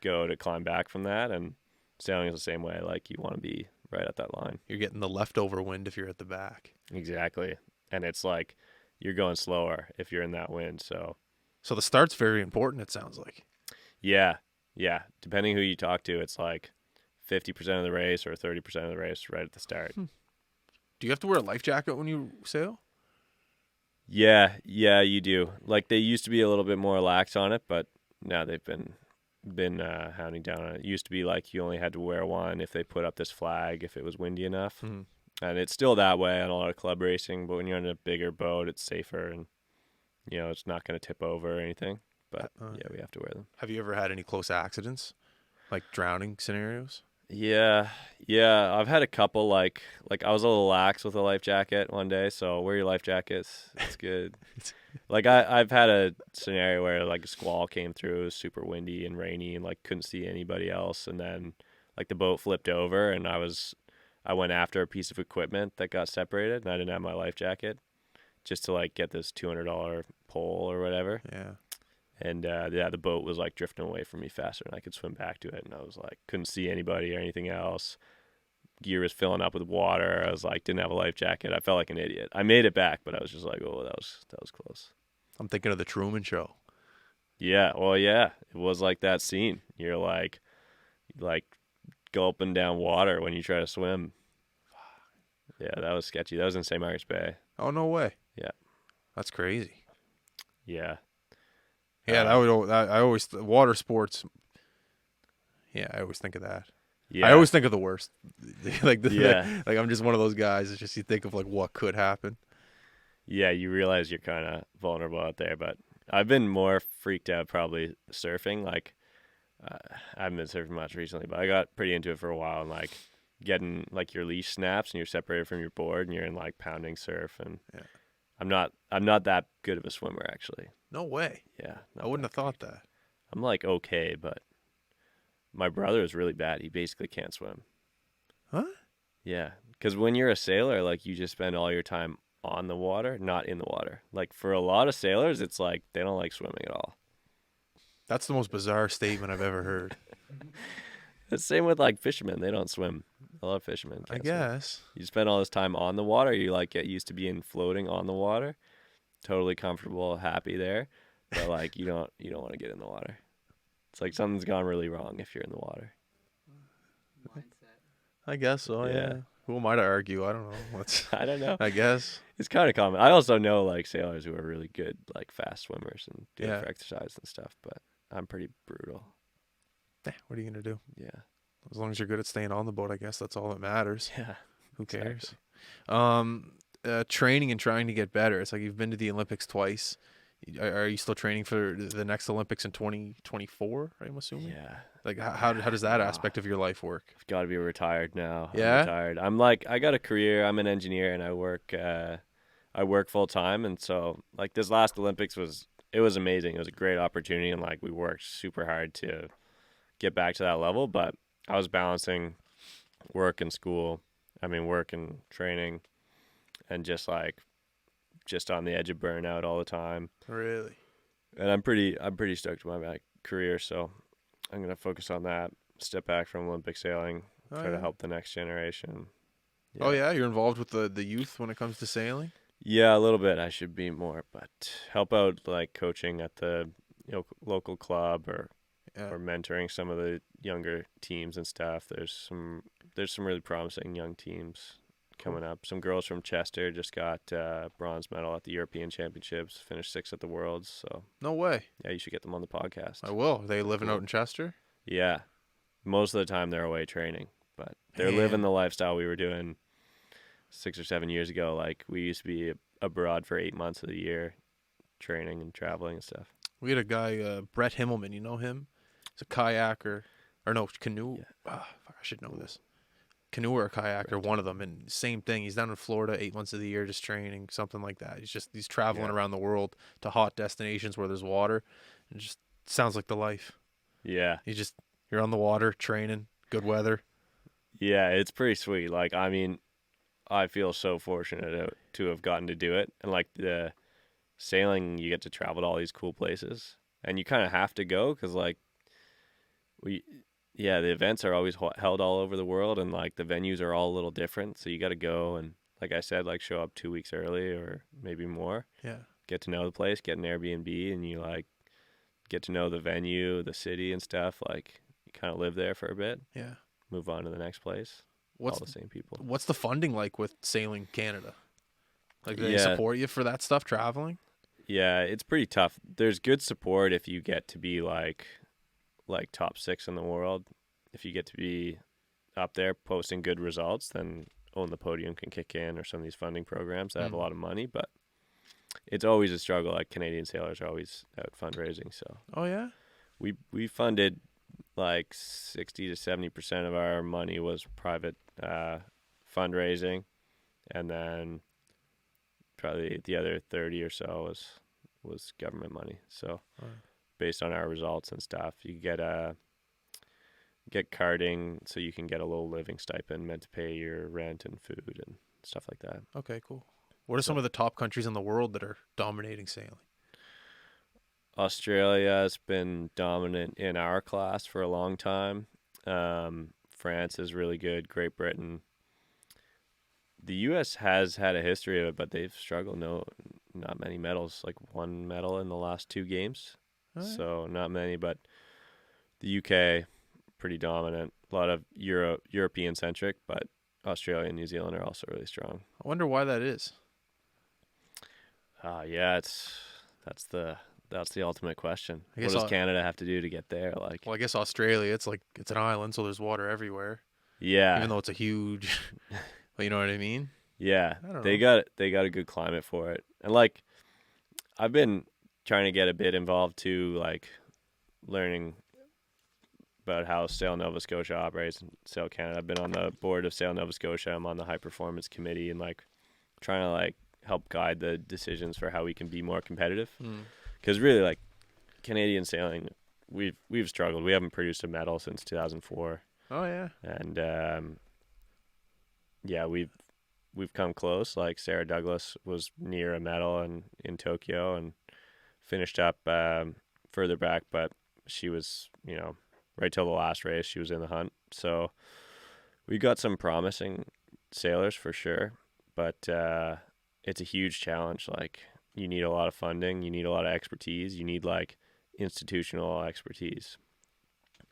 Speaker 2: go to climb back from that. And sailing is the same way. Like you want to be right at that line.
Speaker 1: You're getting the leftover wind if you're at the back.
Speaker 2: Exactly. And it's like you're going slower if you're in that wind. So
Speaker 1: the start's very important, it sounds like.
Speaker 2: Yeah. Depending who you talk to, it's like 50% of the race or 30% of the race right at the start.
Speaker 1: Do you have to wear a life jacket when you sail?
Speaker 2: Yeah, you do. Like they used to be a little bit more lax on it, but now they've been hounding down on it. It used to be like you only had to wear one if they put up this flag if it was windy enough. And it's still that way on a lot of club racing, but when you're on a bigger boat, it's safer and it's not going to tip over or anything. But we have to wear them.
Speaker 1: Have you ever had any close accidents, like drowning scenarios?
Speaker 2: Yeah. I've had a couple. Like I was a little lax with a life jacket one day, so wear your life jackets. It's good. Like I've had a scenario where like a squall came through, it was super windy and rainy, and like couldn't see anybody else, and then like the boat flipped over, and I went after a piece of equipment that got separated, and I didn't have my life jacket, just to like get this $200 pole or whatever.
Speaker 1: Yeah.
Speaker 2: And the boat was like drifting away from me faster than I could swim back to it. And I was like, couldn't see anybody or anything else. gear was filling up with water. I was like, didn't have a life jacket. I felt like an idiot. I made it back, but I was just like, oh, that was close.
Speaker 1: I'm thinking of the Truman Show.
Speaker 2: Yeah, well, yeah, it was like that scene. You're like gulping down water when you try to swim. Yeah, that was sketchy. That was in St. Margaret's Bay.
Speaker 1: Oh, no way.
Speaker 2: Yeah.
Speaker 1: That's crazy.
Speaker 2: Yeah.
Speaker 1: Yeah, I always water sports. Yeah, I always think of that.
Speaker 2: Yeah.
Speaker 1: I always think of the worst. Like
Speaker 2: Yeah.
Speaker 1: like I'm just one of those guys. It's just you think of like what could happen.
Speaker 2: Yeah, you realize you're kind of vulnerable out there, but I've been more freaked out probably surfing. Like, I haven't been surfing much recently, but I got pretty into it for a while, and like getting like your leash snaps and you're separated from your board and you're in like pounding surf, and
Speaker 1: Yeah.
Speaker 2: I'm not that good of a swimmer actually.
Speaker 1: No way.
Speaker 2: Yeah,
Speaker 1: I wouldn't have thought that.
Speaker 2: I'm like okay, but my brother is really bad. He basically can't swim.
Speaker 1: Huh?
Speaker 2: Yeah, because when you're a sailor, like you just spend all your time on the water, not in the water. Like for a lot of sailors, it's like they don't like swimming at all.
Speaker 1: That's the most bizarre statement I've ever heard.
Speaker 2: The same with like fishermen; they don't swim. A lot of fishermen
Speaker 1: I
Speaker 2: can't swim.
Speaker 1: guess.
Speaker 2: You spend all this time on the water. You like get used to being floating on the water, totally comfortable, happy there. But like you don't want to get in the water. It's like something's gone really wrong if you're in the water.
Speaker 1: I guess so.
Speaker 2: Yeah.
Speaker 1: Yeah. Who am I to argue? I don't know. What's
Speaker 2: I don't know.
Speaker 1: I guess.
Speaker 2: It's kind of common. I also know like sailors who are really good, like fast swimmers and do it
Speaker 1: Yeah.
Speaker 2: for exercise and stuff. But I'm pretty brutal.
Speaker 1: What are you gonna do?
Speaker 2: Yeah.
Speaker 1: As long as you're good at staying on the boat, I guess that's all that matters.
Speaker 2: Yeah.
Speaker 1: Who cares?
Speaker 2: Exactly.
Speaker 1: Training and trying to get better. It's like you've been to the Olympics twice. Are you still training for the next Olympics in 2024? I'm assuming.
Speaker 2: Yeah.
Speaker 1: Like how does that aspect of your life work?
Speaker 2: I've got to be retired now.
Speaker 1: Yeah?
Speaker 2: I'm retired. I'm like I got a career. I'm an engineer and I work full time, and so like this last Olympics was amazing. It was a great opportunity, and like we worked super hard to get back to that level, but I was balancing work and school. I mean, work and training, and just on the edge of burnout all the time.
Speaker 1: Really?
Speaker 2: And I'm pretty stoked with my career, so I'm gonna focus on that. Step back from Olympic sailing, try to help the next generation. Yeah.
Speaker 1: Oh yeah, you're involved with the youth when it comes to sailing.
Speaker 2: Yeah, a little bit. I should be more, but help out like coaching at the local club or mentoring some of the younger teams and stuff. There's some really promising young teams coming up. Some girls from Chester just got bronze medal at the European Championships, finished 6th at the Worlds. So
Speaker 1: No way.
Speaker 2: yeah, you should get them on the podcast.
Speaker 1: I will. Are they living
Speaker 2: Cool.
Speaker 1: out in Chester?
Speaker 2: Yeah, most of the time they're away training, but they're
Speaker 1: Man.
Speaker 2: living the lifestyle we were doing 6 or 7 years ago. Like we used to be abroad for 8 months of the year, training and traveling and stuff.
Speaker 1: We had a guy, Brett Himmelman. You know him? He's a kayaker, or no, canoe.
Speaker 2: Yeah.
Speaker 1: Fuck, I should know this. Canoe or a kayaker, one of them. And same thing. He's down in Florida 8 months of the year, just training, something like that. He's traveling around the world to hot destinations where there's water. It just sounds like the life.
Speaker 2: Yeah.
Speaker 1: You're on the water, training, good weather.
Speaker 2: Yeah, it's pretty sweet. Like, I mean, I feel so fortunate to have gotten to do it. And like the sailing, you get to travel to all these cool places, and you kind of have to go because like the events are always held all over the world, and like the venues are all a little different. So you got to go and, like I said, like show up 2 weeks early or maybe more.
Speaker 1: Yeah.
Speaker 2: Get to know the place, get an Airbnb, and you like get to know the venue, the city, and stuff. Like you kind of live there for a bit.
Speaker 1: Yeah.
Speaker 2: Move on to the next place. All the same people.
Speaker 1: What's the funding like with Sailing Canada? Like, do they
Speaker 2: Yeah.
Speaker 1: support you for that stuff, traveling?
Speaker 2: Yeah, it's pretty tough. There's good support if you get to be like top 6 in the world. If you get to be up there posting good results, then Own the Podium can kick in, or some of these funding programs that have a lot of money. But it's always a struggle. Like Canadian sailors are always out fundraising. So
Speaker 1: Oh, yeah?
Speaker 2: we funded like 60 to 70% of our money was private fundraising, and then probably the other 30 or so was government money. So based on our results and stuff, you get carding, so you can get a little living stipend meant to pay your rent and food and stuff like that.
Speaker 1: Okay, cool. What are some of the top countries in the world that are dominating sailing?
Speaker 2: Australia has been dominant in our class for a long time. France is really good. Great Britain, The U.S. has had a history of it, but they've struggled. No, not many medals. Like 1 medal in the last 2 games,
Speaker 1: All right.
Speaker 2: so not many. But the UK pretty dominant. A lot of European centric, but Australia and New Zealand are also really strong.
Speaker 1: I wonder why that is.
Speaker 2: Yeah, that's the that's the ultimate question.
Speaker 1: I
Speaker 2: What
Speaker 1: guess
Speaker 2: does Canada have to do to get there? Like,
Speaker 1: well, I guess Australia, it's like it's an island, so there's water everywhere.
Speaker 2: yeah,
Speaker 1: Even though it's a huge, well, you know what I mean?
Speaker 2: yeah,
Speaker 1: I don't
Speaker 2: they
Speaker 1: know.
Speaker 2: got a good climate for it, and like I've been trying to get a bit involved too, like learning about how Sail Nova Scotia operates and Sail Canada. I've been on the board of Sail Nova Scotia. I'm on the high performance committee and like trying to like help guide the decisions for how we can be more competitive.
Speaker 1: Hmm.
Speaker 2: Because really, like Canadian sailing, we've struggled. We haven't produced a medal since 2004,
Speaker 1: Oh yeah.
Speaker 2: and yeah, we've come close. Like Sarah Douglas was near a medal in Tokyo and finished up further back, but she was, right till the last race, she was in the hunt. So we got some promising sailors for sure, but it's a huge challenge. Like you need a lot of funding, you need a lot of expertise, you need like institutional expertise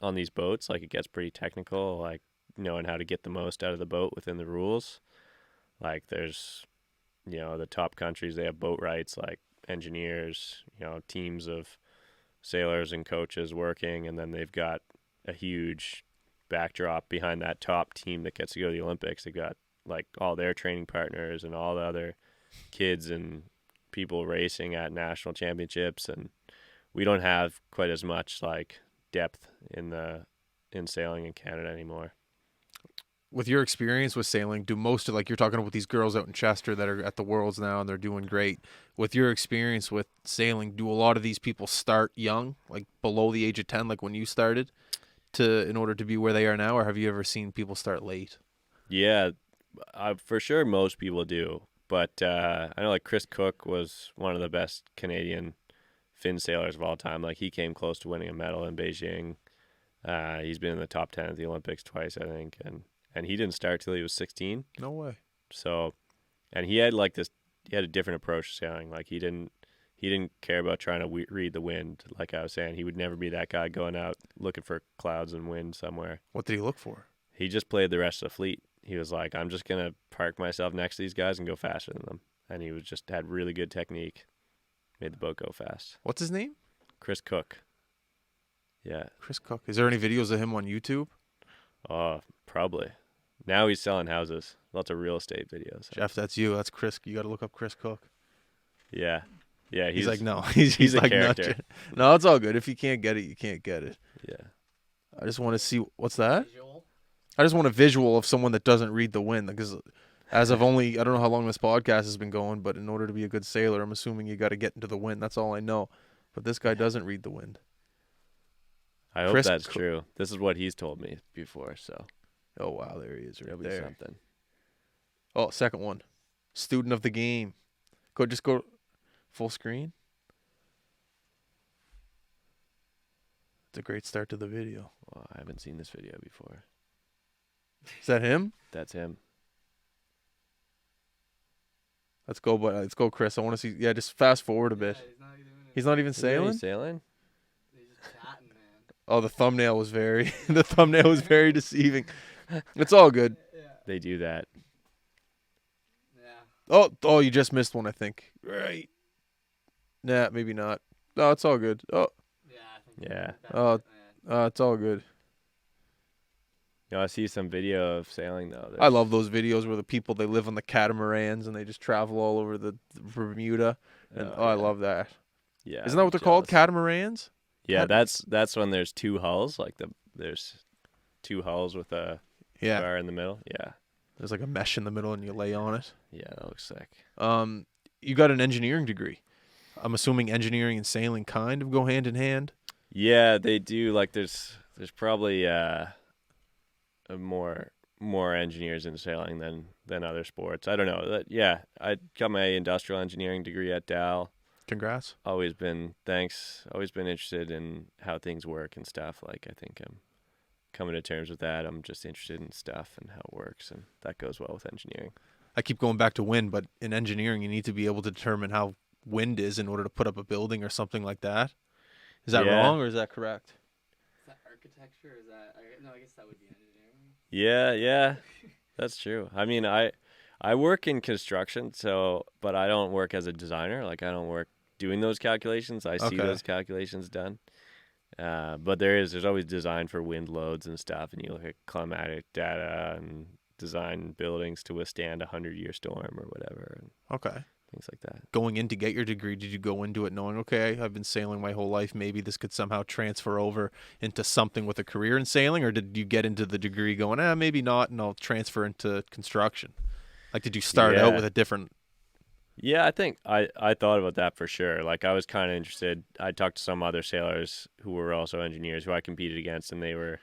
Speaker 2: on these boats. Like it gets pretty technical, like knowing how to get the most out of the boat within the rules. Like there's, the top countries, they have boat rights, like engineers, teams of sailors and coaches working, and then they've got a huge backdrop behind that top team that gets to go to the Olympics. They've got like all their training partners and all the other kids and people racing at national championships, and we don't have quite as much like depth in sailing in Canada anymore.
Speaker 1: With your experience with sailing, do most of like you're talking about these girls out in Chester that are at the Worlds now and they're doing great. With your experience with sailing, do a lot of these people start young, like below the age of 10, like when you started, to in order to be where they are now, or have you ever seen people start late?
Speaker 2: Yeah, for sure most people do, but I know like Chris Cook was one of the best Canadian fin sailors of all time. Like he came close to winning a medal in Beijing. He's been in the top 10 at the Olympics twice, I think, and he didn't start till he was 16.
Speaker 1: No way.
Speaker 2: So, and he had like this, he had a different approach to sailing. Like he didn't care about trying to read the wind. Like I was saying, he would never be that guy going out looking for clouds and wind somewhere.
Speaker 1: What did he look for?
Speaker 2: He just played the rest of the fleet. He was like, I'm just gonna park myself next to these guys and go faster than them. And he was just had really good technique, made the boat go fast.
Speaker 1: What's his name?
Speaker 2: Chris Cook. Yeah.
Speaker 1: Chris Cook. Is there any videos of him on YouTube?
Speaker 2: Oh, probably. Now he's selling houses. Lots of real estate videos.
Speaker 1: Jeff, that's you. That's Chris. You got to look up Chris Cook.
Speaker 2: Yeah. Yeah,
Speaker 1: He's like, no. He's
Speaker 2: a
Speaker 1: like,
Speaker 2: character.
Speaker 1: No, it's all good. If you can't get it, you can't get it.
Speaker 2: Yeah.
Speaker 1: I just want to see what's that? I just want a visual of someone that doesn't read the wind, because as of I don't know how long this podcast has been going, but in order to be a good sailor, I'm assuming you got to get into the wind. That's all I know. But this guy doesn't read the wind.
Speaker 2: I hope
Speaker 1: Chris
Speaker 2: that's
Speaker 1: Cook.
Speaker 2: true. This is what he's told me before, so
Speaker 1: Oh wow, there he is right
Speaker 2: it'll be
Speaker 1: there.
Speaker 2: something.
Speaker 1: Oh, second one. Student of the game. Go full screen. It's a great start to the video.
Speaker 2: Well, I haven't seen this video before.
Speaker 1: Is that him?
Speaker 2: That's him.
Speaker 1: Let's go, Chris. I want to see. Yeah, just fast forward a bit. He's not even sailing.
Speaker 2: Sailing?
Speaker 1: Oh, the thumbnail was very deceiving. It's all good.
Speaker 2: They do that.
Speaker 1: Oh, you just missed one, I think. Right. Nah, maybe not. No, it's all good. Oh,
Speaker 2: Yeah.
Speaker 1: it's all good.
Speaker 2: I see some video of sailing though.
Speaker 1: I love those videos where the people, they live on the catamarans and they just travel all over the Bermuda. And I love that.
Speaker 2: Yeah.
Speaker 1: Isn't that what they're called? Catamarans?
Speaker 2: Yeah, that's when there's 2 hulls. Like there's 2 hulls with a bar in the middle. Yeah.
Speaker 1: There's like a mesh in the middle and you lay on it.
Speaker 2: Yeah, that looks sick.
Speaker 1: You got an engineering degree. I'm assuming engineering and sailing kind of go hand in hand.
Speaker 2: Yeah, they do. Like there's probably more engineers in sailing than other sports. I don't know. Yeah, I got my industrial engineering degree at Dal.
Speaker 1: Congrats.
Speaker 2: Always been interested in how things work and stuff. Like I think I'm coming to terms with that. I'm just interested in stuff and how it works, and that goes well with engineering.
Speaker 1: I keep going back to wind, but in engineering, you need to be able to determine how wind is in order to put up a building or something like that. Is that
Speaker 2: Yeah.
Speaker 1: wrong or is that correct?
Speaker 3: Is that architecture? Is that no? I guess that would be engineering.
Speaker 2: Yeah, yeah. That's true. I mean, I work in construction, so but I don't work as a designer. Like I don't work doing those calculations. I see
Speaker 1: Okay.
Speaker 2: those calculations done. But there's always design for wind loads and stuff, and you look at climatic data and design buildings to withstand a 100-year storm or whatever, and
Speaker 1: Okay.
Speaker 2: things like that.
Speaker 1: Going in to get your degree, did you go into it knowing, okay, I've been sailing my whole life, maybe this could somehow transfer over into something with a career in sailing, or did you get into the degree going, maybe not, and I'll transfer into construction? Like, did you start out
Speaker 2: Yeah.
Speaker 1: with a different...
Speaker 2: Yeah, I think I thought about that for sure. Like I was kind of interested. I talked to some other sailors who were also engineers who I competed against, and they were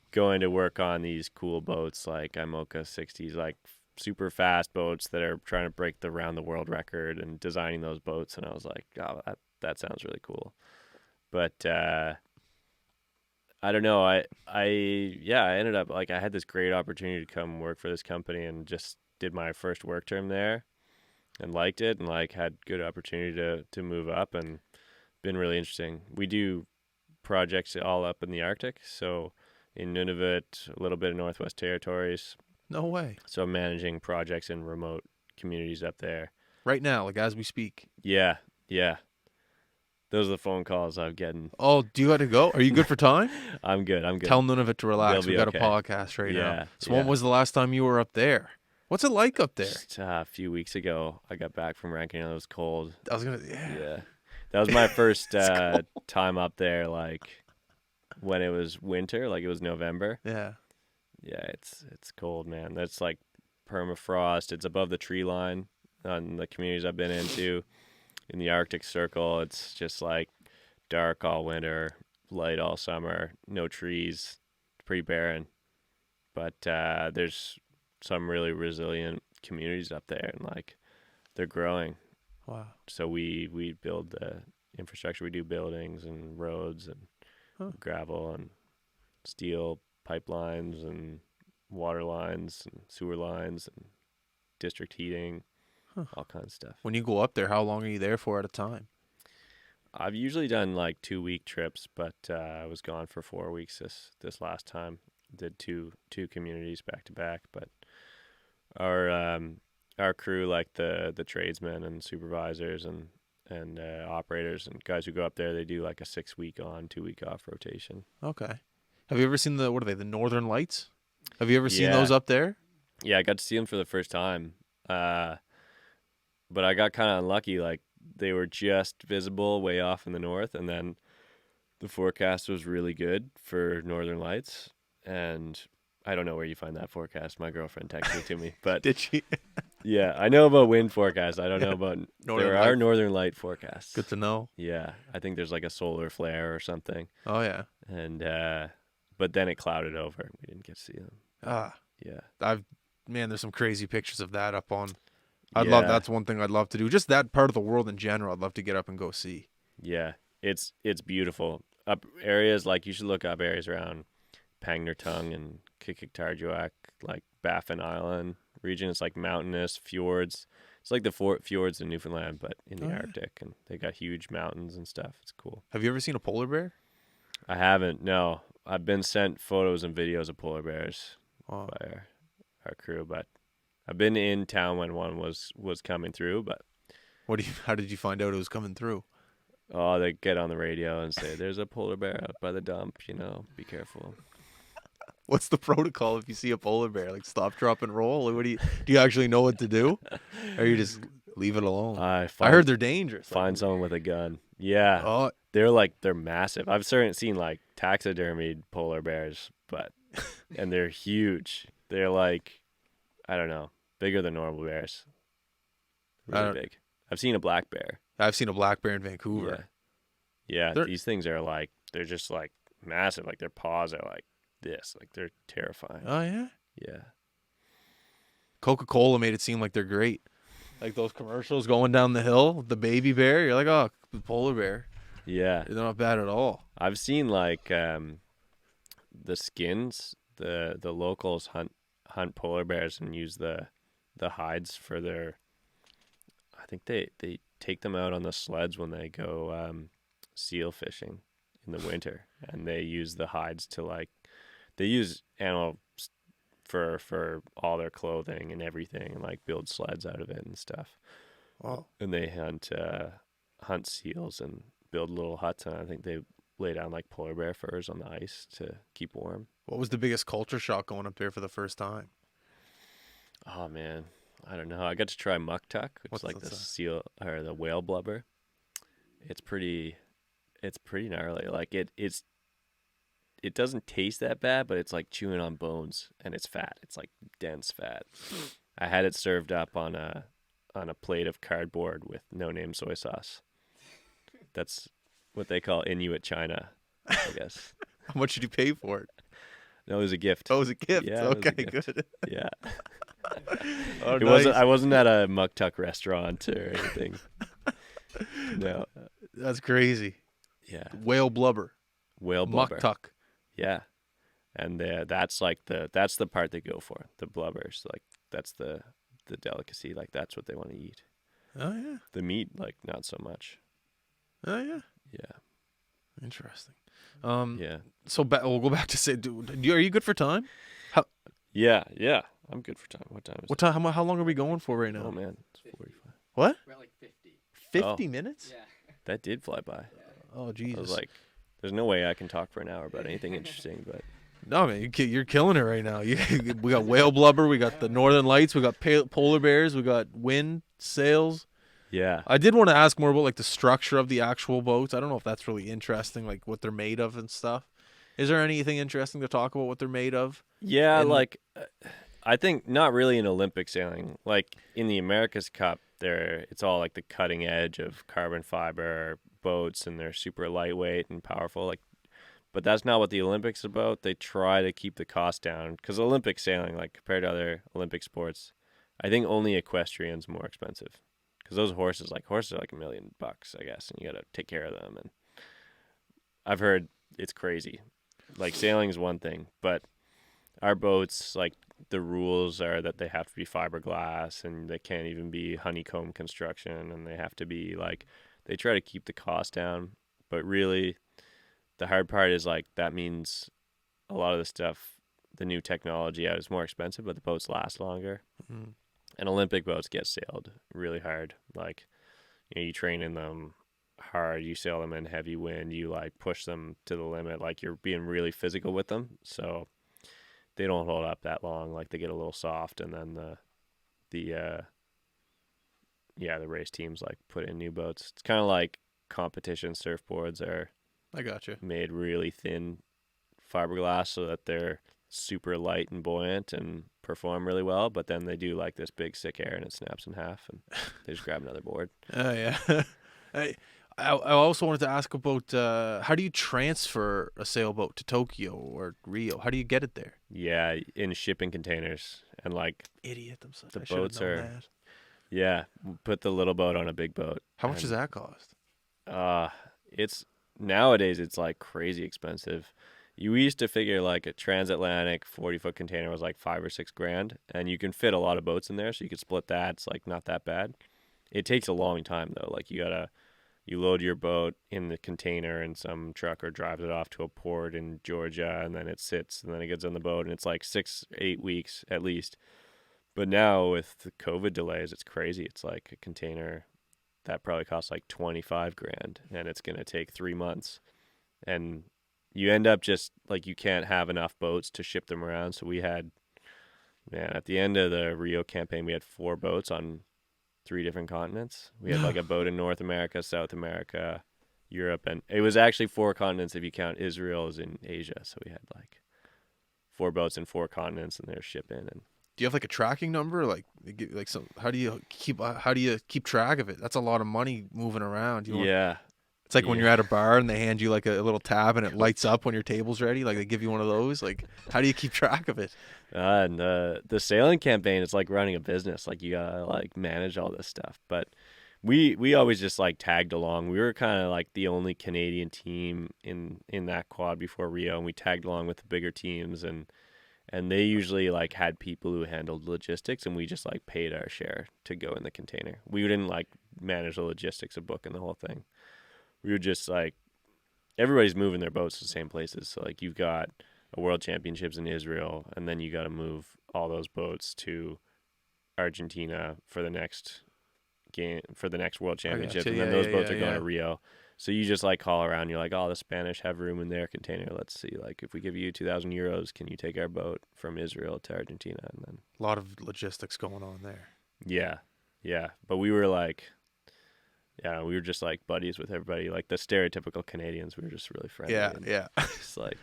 Speaker 2: going to work on these cool boats like IMOCA 60s, like super fast boats that are trying to break the round the world record and designing those boats. And I was like, oh, that sounds really cool. But I don't know. I ended up like I had this great opportunity to come work for this company and just did my first work term there and liked it and like had good opportunity to move up and been really interesting. We do projects all up in the Arctic, so in Nunavut, a little bit of Northwest Territories.
Speaker 1: No way.
Speaker 2: So I'm managing projects in remote communities up there.
Speaker 1: Right now, like as we speak.
Speaker 2: Yeah, yeah. Those are the phone calls I'm getting.
Speaker 1: Oh, do you got to go? Are you good for time?
Speaker 2: I'm good.
Speaker 1: Tell Nunavut to relax.
Speaker 2: They'll
Speaker 1: We
Speaker 2: be
Speaker 1: got
Speaker 2: okay.
Speaker 1: a podcast right now.
Speaker 2: Yeah,
Speaker 1: So when
Speaker 2: yeah.
Speaker 1: was the last time you were up there? What's it like up there?
Speaker 2: Just a few weeks ago, I got back from ranking and it was cold.
Speaker 1: I was gonna, yeah.
Speaker 2: Yeah. That was my first
Speaker 1: cold.
Speaker 2: time up there, like when it was winter, like it was November.
Speaker 1: Yeah.
Speaker 2: Yeah, it's cold, man. That's like permafrost. It's above the tree line on the communities I've been into. In the Arctic Circle, it's just like dark all winter, light all summer, no trees, pretty barren. But there's some really resilient communities up there, and like they're growing.
Speaker 1: Wow.
Speaker 2: So we build the infrastructure. We do buildings and roads and gravel and steel pipelines and water lines and sewer lines and district heating, all kinds of stuff.
Speaker 1: When you go up there, how long are you there for at a time?
Speaker 2: I've usually done like 2-week trips, but I was gone for 4 weeks this last time. Did two communities back to back, but our crew, like the tradesmen and supervisors and operators and guys who go up there, they do like a 6-week on, 2-week off rotation.
Speaker 1: Okay. Have you ever seen what are they, the Northern Lights? Have you ever seen
Speaker 2: Yeah.
Speaker 1: those up there?
Speaker 2: Yeah, I got to see them for the first time, but I got kind of unlucky. Like they were just visible way off in the north, and then the forecast was really good for Northern Lights. And I don't know where you find that forecast. My girlfriend texted it to me, but
Speaker 1: Did she?
Speaker 2: yeah, I know about wind forecasts. I don't know about there are
Speaker 1: Light.
Speaker 2: Northern Light forecasts.
Speaker 1: Good to know.
Speaker 2: Yeah, I think there's like a solar flare or something,
Speaker 1: Oh yeah.
Speaker 2: and but then it clouded over. We didn't get to see them. Yeah,
Speaker 1: There's some crazy pictures of that up on. That's one thing I'd love to do. Just that part of the world in general, I'd love to get up and go see.
Speaker 2: Yeah, it's beautiful. Up areas like you should look up areas around Pangnirtung and Kikiktarjuak, like Baffin Island region. It's like mountainous fjords. It's like the fjords in Newfoundland, but in the Arctic, and they got huge mountains and stuff. It's cool.
Speaker 1: Have you ever seen a polar bear?
Speaker 2: I haven't. No, I've been sent photos and videos of polar bears
Speaker 1: Oh.
Speaker 2: by our crew, but I've been in town when one was coming through. But
Speaker 1: How did you find out it was coming through?
Speaker 2: oh, they get on the radio and say, "There's a polar bear out by the dump. Be careful."
Speaker 1: What's the protocol if you see a polar bear? Like stop, drop, and roll? Like, do you actually know what to do, or you just leave it alone? I heard they're dangerous.
Speaker 2: Find someone with a gun. Yeah.
Speaker 1: Oh,
Speaker 2: They're massive. I've certainly seen like taxidermied polar bears, and they're huge. They're like, I don't know, bigger than normal bears. Really big. I've seen a black bear.
Speaker 1: I've seen a black bear in Vancouver.
Speaker 2: Yeah. These things are like, they're just like massive. Like their paws are like this. Like they're terrifying.
Speaker 1: Oh yeah.
Speaker 2: Yeah.
Speaker 1: Coca-Cola made it seem like they're great. Like those commercials going down the hill with the baby bear. You're like, oh, the polar bear.
Speaker 2: Yeah.
Speaker 1: They're not bad at all.
Speaker 2: I've seen like the skins. The locals hunt polar bears and use the the hides for their. I think they take them out on the sleds when they go seal fishing in the winter, and they use the hides to like they use animal for all their clothing and everything, and like build sleds out of it and stuff.
Speaker 1: Wow.
Speaker 2: And they hunt seals and build little huts, and I think they lay down like polar bear furs on the ice to keep warm.
Speaker 1: What was the biggest culture shock going up there for the first time?
Speaker 2: Oh man, I don't know. I got to try muck tuck, which
Speaker 1: What's
Speaker 2: is like
Speaker 1: that?
Speaker 2: the seal or the whale blubber. It's pretty gnarly. Like it doesn't taste that bad, but it's like chewing on bones, and it's fat. It's like dense fat. I had it served up on a plate of cardboard with no name soy sauce. That's what they call Inuit China, I guess.
Speaker 1: How much did you pay for it?
Speaker 2: No, it was a gift.
Speaker 1: Oh, it was a gift.
Speaker 2: Yeah, it was a
Speaker 1: Okay,
Speaker 2: gift.
Speaker 1: good.
Speaker 2: Yeah.
Speaker 1: Oh,
Speaker 2: It
Speaker 1: nice.
Speaker 2: wasn't. I wasn't at a muck tuck restaurant or anything. No.
Speaker 1: That's crazy.
Speaker 2: Yeah.
Speaker 1: Whale blubber,
Speaker 2: Whale blubber.
Speaker 1: muck tuck.
Speaker 2: Yeah. And that's the part they go for. The blubbers. Like that's the delicacy. Like that's what they want to eat.
Speaker 1: Oh yeah.
Speaker 2: The meat, like not so much.
Speaker 1: Oh yeah.
Speaker 2: Yeah.
Speaker 1: Interesting.
Speaker 2: Yeah.
Speaker 1: So we'll go back to say, are you good for time?
Speaker 2: Yeah. Yeah. I'm good for time. What time is
Speaker 1: What time? How long are we going for right
Speaker 2: it?
Speaker 1: now?
Speaker 2: Oh man, it's 45.
Speaker 1: What?
Speaker 3: We're at like 50.
Speaker 1: 50 minutes?
Speaker 3: Yeah.
Speaker 2: That did fly by.
Speaker 1: Oh
Speaker 2: I was
Speaker 1: Jesus.
Speaker 2: like, there's no way I can talk for an hour about anything interesting, but
Speaker 1: No man, you're killing it right now. We got whale blubber, we got the northern lights, we got polar bears, we got wind sails.
Speaker 2: yeah.
Speaker 1: I did want to ask more about like the structure of the actual boats. I don't know if that's really interesting, like what they're made of and stuff. Is there anything interesting to talk about what they're made of?
Speaker 2: Yeah,
Speaker 1: And-
Speaker 2: like I think not really in Olympic sailing. Like in the America's Cup, it's all like the cutting edge of carbon fiber boats, and they're super lightweight and powerful. Like, but that's not what the Olympics is about. They try to keep the cost down because Olympic sailing, like compared to other Olympic sports, I think only equestrian's more expensive because those horses are like $1 million, I guess, and you got to take care of them. And I've heard it's crazy. Like sailing is one thing, but our boats, like the rules are that they have to be fiberglass and they can't even be honeycomb construction, and they have to be like, they try to keep the cost down, but really the hard part is like that means a lot of the stuff, the new technology out is more expensive, but the boats last longer.
Speaker 1: Mhm.
Speaker 2: And Olympic boats get sailed really hard. Like, you train in them hard, you sail them in heavy wind, you like push them to the limit, like you're being really physical with them, so they don't hold up that long. Like they get a little soft, and then the race teams like put in new boats. It's kind of like competition surfboards are
Speaker 1: I got you.
Speaker 2: made really thin fiberglass so that they're super light and buoyant and perform really well, but then they do like this big sick air and it snaps in half and they just grab another board.
Speaker 1: Oh yeah. I also wanted to ask about how do you transfer a sailboat to Tokyo or Rio? How do you get it there?
Speaker 2: Yeah, in shipping containers, and like
Speaker 1: Idiot. I'm sorry.
Speaker 2: The
Speaker 1: I should have
Speaker 2: boats
Speaker 1: known
Speaker 2: are-
Speaker 1: that.
Speaker 2: yeah, put the little boat on a big boat.
Speaker 1: How much
Speaker 2: and
Speaker 1: does that cost?
Speaker 2: It's nowadays it's like crazy expensive. You used to figure like a transatlantic 40-foot container was like $5 or $6 and you can fit a lot of boats in there, so you could split that. It's like not that bad. It takes a long time though. Like you load your boat in the container and some trucker drives it off to a port in Georgia, and then it sits, and then it gets on the boat, and it's like 6-8 weeks at least. But now with the COVID delays, it's crazy. It's like a container that probably costs like $25,000, and it's going to take 3 months. And you end up just like, you can't have enough boats to ship them around. So we had, man, at the end of the Rio campaign, we had 4 boats on 3 different continents. We had like a boat in North America, South America, Europe, and it was actually 4 continents if you count Israel as in Asia. So we had like 4 boats in 4 continents, and they're shipping. And
Speaker 1: Do you have like a tracking number? How do you keep track of it? That's a lot of money moving around.
Speaker 2: yeah,
Speaker 1: It's like when
Speaker 2: Yeah.
Speaker 1: you're at a bar and they hand you like a little tab and it lights up when your table's ready. Like they give you one of those. Like, how do you keep track of it?
Speaker 2: and the sailing campaign is like running a business. Like you gotta like manage all this stuff. But we always just like tagged along. We were kind of like the only Canadian team in that quad before Rio, and we tagged along with the bigger teams, and and they usually like had people who handled logistics, and we just like paid our share to go in the container. We didn't like manage the logistics of booking the whole thing. We would just like, everybody's moving their boats to the same places. So like you've got a World Championships in Israel, and then you got to move all those boats to Argentina for the next game, for the next World Championships, and then those boats are going to Rio. So you just like call around, you're like, oh, the Spanish have room in their container. Let's see, like if we give you 2,000 euros, can you take our boat from Israel to Argentina? And then
Speaker 1: A lot of logistics going on there.
Speaker 2: yeah. But we were like, we were just like buddies with everybody, like the stereotypical Canadians. We were just really friendly.
Speaker 1: Yeah.
Speaker 2: It's like,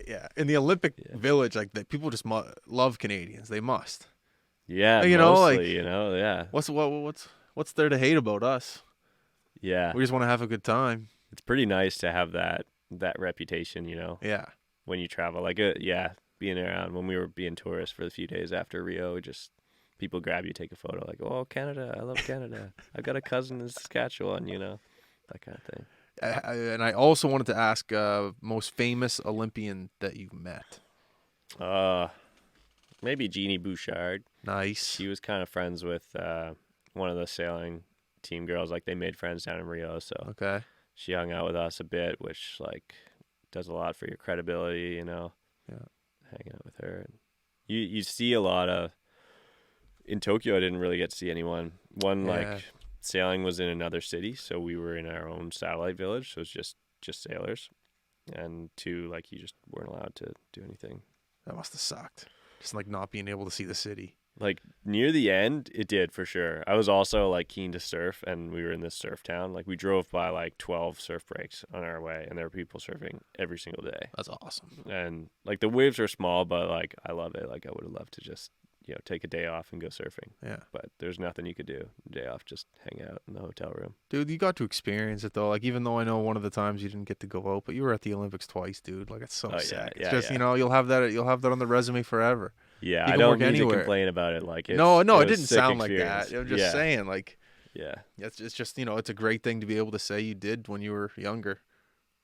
Speaker 1: yeah. In the Olympic Village, like people just love Canadians. They must.
Speaker 2: yeah,
Speaker 1: You know,
Speaker 2: mostly,
Speaker 1: like,
Speaker 2: you know, yeah,
Speaker 1: What's there to hate about us?
Speaker 2: yeah.
Speaker 1: We just want to have a good time.
Speaker 2: It's pretty nice to have that reputation, you know,
Speaker 1: Yeah.
Speaker 2: when you travel. Like, being around when we were being tourists for the few days after Rio, just people grab you, take a photo, like, oh, Canada, I love Canada. I've got a cousin in Saskatchewan, you know, that kind of thing.
Speaker 1: And I also wanted to ask most famous Olympian that you've met.
Speaker 2: Maybe Jeannie Bouchard.
Speaker 1: Nice.
Speaker 2: She was kind of friends with one of the sailing team girls. Like they made friends down in Rio, so
Speaker 1: Okay.
Speaker 2: she hung out with us a bit, which like does a lot for your credibility, you know.
Speaker 1: Yeah.
Speaker 2: Hanging out with her, and you see a lot of in Tokyo. I didn't really get to see anyone. Like sailing was in another city, so we were in our own satellite village, so it's just sailors. And two, like you just weren't allowed to do anything.
Speaker 1: That must have sucked. Just like not being able to see the city.
Speaker 2: Like near the end, it did for sure. I was also like keen to surf, and we were in this surf town. Like we drove by like 12 surf breaks on our way, and there were people surfing every single day.
Speaker 1: That's awesome.
Speaker 2: And like the waves are small, but like I love it. Like I would have loved to just, you know, take a day off and go surfing.
Speaker 1: Yeah.
Speaker 2: But there's nothing you could do. Day off, just hang out in the hotel room.
Speaker 1: Dude, you got to experience it though. Like even though I know one of the times you didn't get to go out, but you were at the Olympics twice, dude. Like it's so sick. It's just, you know, you'll have that on the resume forever.
Speaker 2: Yeah,
Speaker 1: you
Speaker 2: I
Speaker 1: can
Speaker 2: don't
Speaker 1: work
Speaker 2: need
Speaker 1: anywhere.
Speaker 2: to complain about it. Like it
Speaker 1: didn't sound like that. I'm just saying, like,
Speaker 2: yeah,
Speaker 1: it's just, you know, it's a great thing to be able to say you did when you were younger.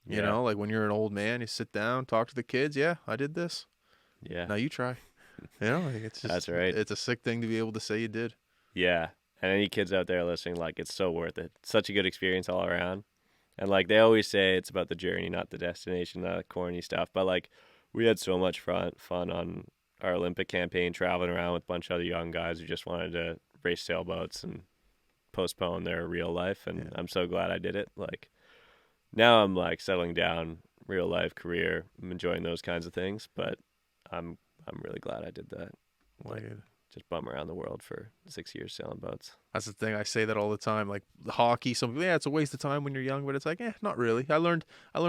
Speaker 1: You know, like when you're an old man, you sit down, talk to the kids. Yeah, I did this.
Speaker 2: Yeah.
Speaker 1: Now you try. You know, like it's just,
Speaker 2: that's right.
Speaker 1: It's a sick thing to be able to say you did.
Speaker 2: Yeah, and any kids out there listening, like it's so worth it. It's such a good experience all around. And like they always say, it's about the journey, not the destination, not the corny stuff. But like we had so much fun on our Olympic campaign, traveling around with a bunch of other young guys who just wanted to race sailboats and postpone their real life. And I'm so glad I did it. Like now I'm like settling down, real life career. I'm enjoying those kinds of things, but I'm really glad I did that. Like, just bum around the world for 6 years sailing boats.
Speaker 1: That's the thing. I say that all the time. Like the hockey, some people, it's a waste of time when you're young, but it's like, not really. I learned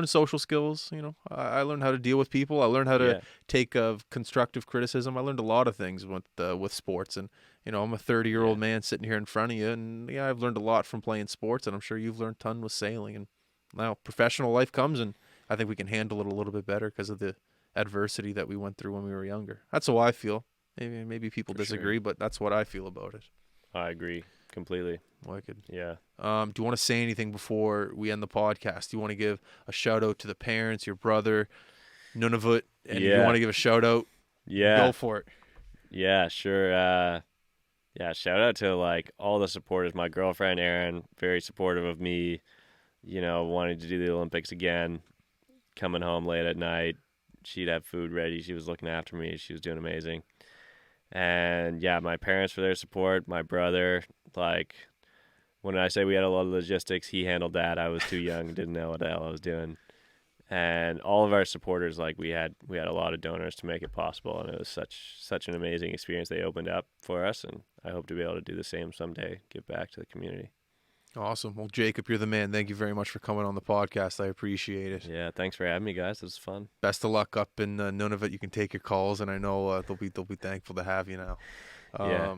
Speaker 1: social skills. You know, I learned how to deal with people. I learned how to take constructive criticism. I learned a lot of things with sports. And you know, I'm a 30-year-old man sitting here in front of you, and I've learned a lot from playing sports. And I'm sure you've learned a ton with sailing. And now professional life comes, and I think we can handle it a little bit better because of the adversity that we went through when we were younger. That's how I feel. Maybe people disagree, but that's what I feel about it.
Speaker 2: I agree completely.
Speaker 1: Wicked.
Speaker 2: Yeah.
Speaker 1: Do you want to say anything before we end the podcast? Do you want to give a shout out to the parents, your brother, Nunavut, and if you want to give a shout out, go for it.
Speaker 2: Yeah, sure. Shout out to like all the supporters. My girlfriend Erin, very supportive of me. You know, wanting to do the Olympics again. Coming home late at night, she'd have food ready. She was looking after me. She was doing amazing. And my parents for their support. My brother, like when I say we had a lot of logistics, he handled that. I was too young, didn't know what the hell I was doing. And all of our supporters, like we had a lot of donors to make it possible, and it was such an amazing experience they opened up for us, and I hope to be able to do the same someday, give back to the community.
Speaker 1: Awesome. Well, Jacob, you're the man. Thank you very much for coming on the podcast. I appreciate it.
Speaker 2: Yeah, thanks for having me, guys. It was fun.
Speaker 1: Best of luck up in Nunavut. You can take your calls, and I know they'll be thankful to have you now. All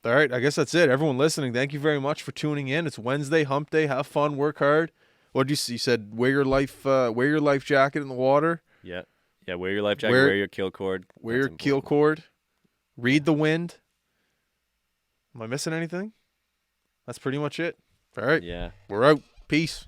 Speaker 1: right, I guess that's it. Everyone listening, thank you very much for tuning in. It's Wednesday, hump day. Have fun, work hard. What did you see? You said wear your life jacket in the water.
Speaker 2: Yeah. Wear your life jacket. Wear your keel cord.
Speaker 1: Wear your keel cord. Read the wind. Am I missing anything? That's pretty much it. All right.
Speaker 2: Yeah.
Speaker 1: We're out. Peace.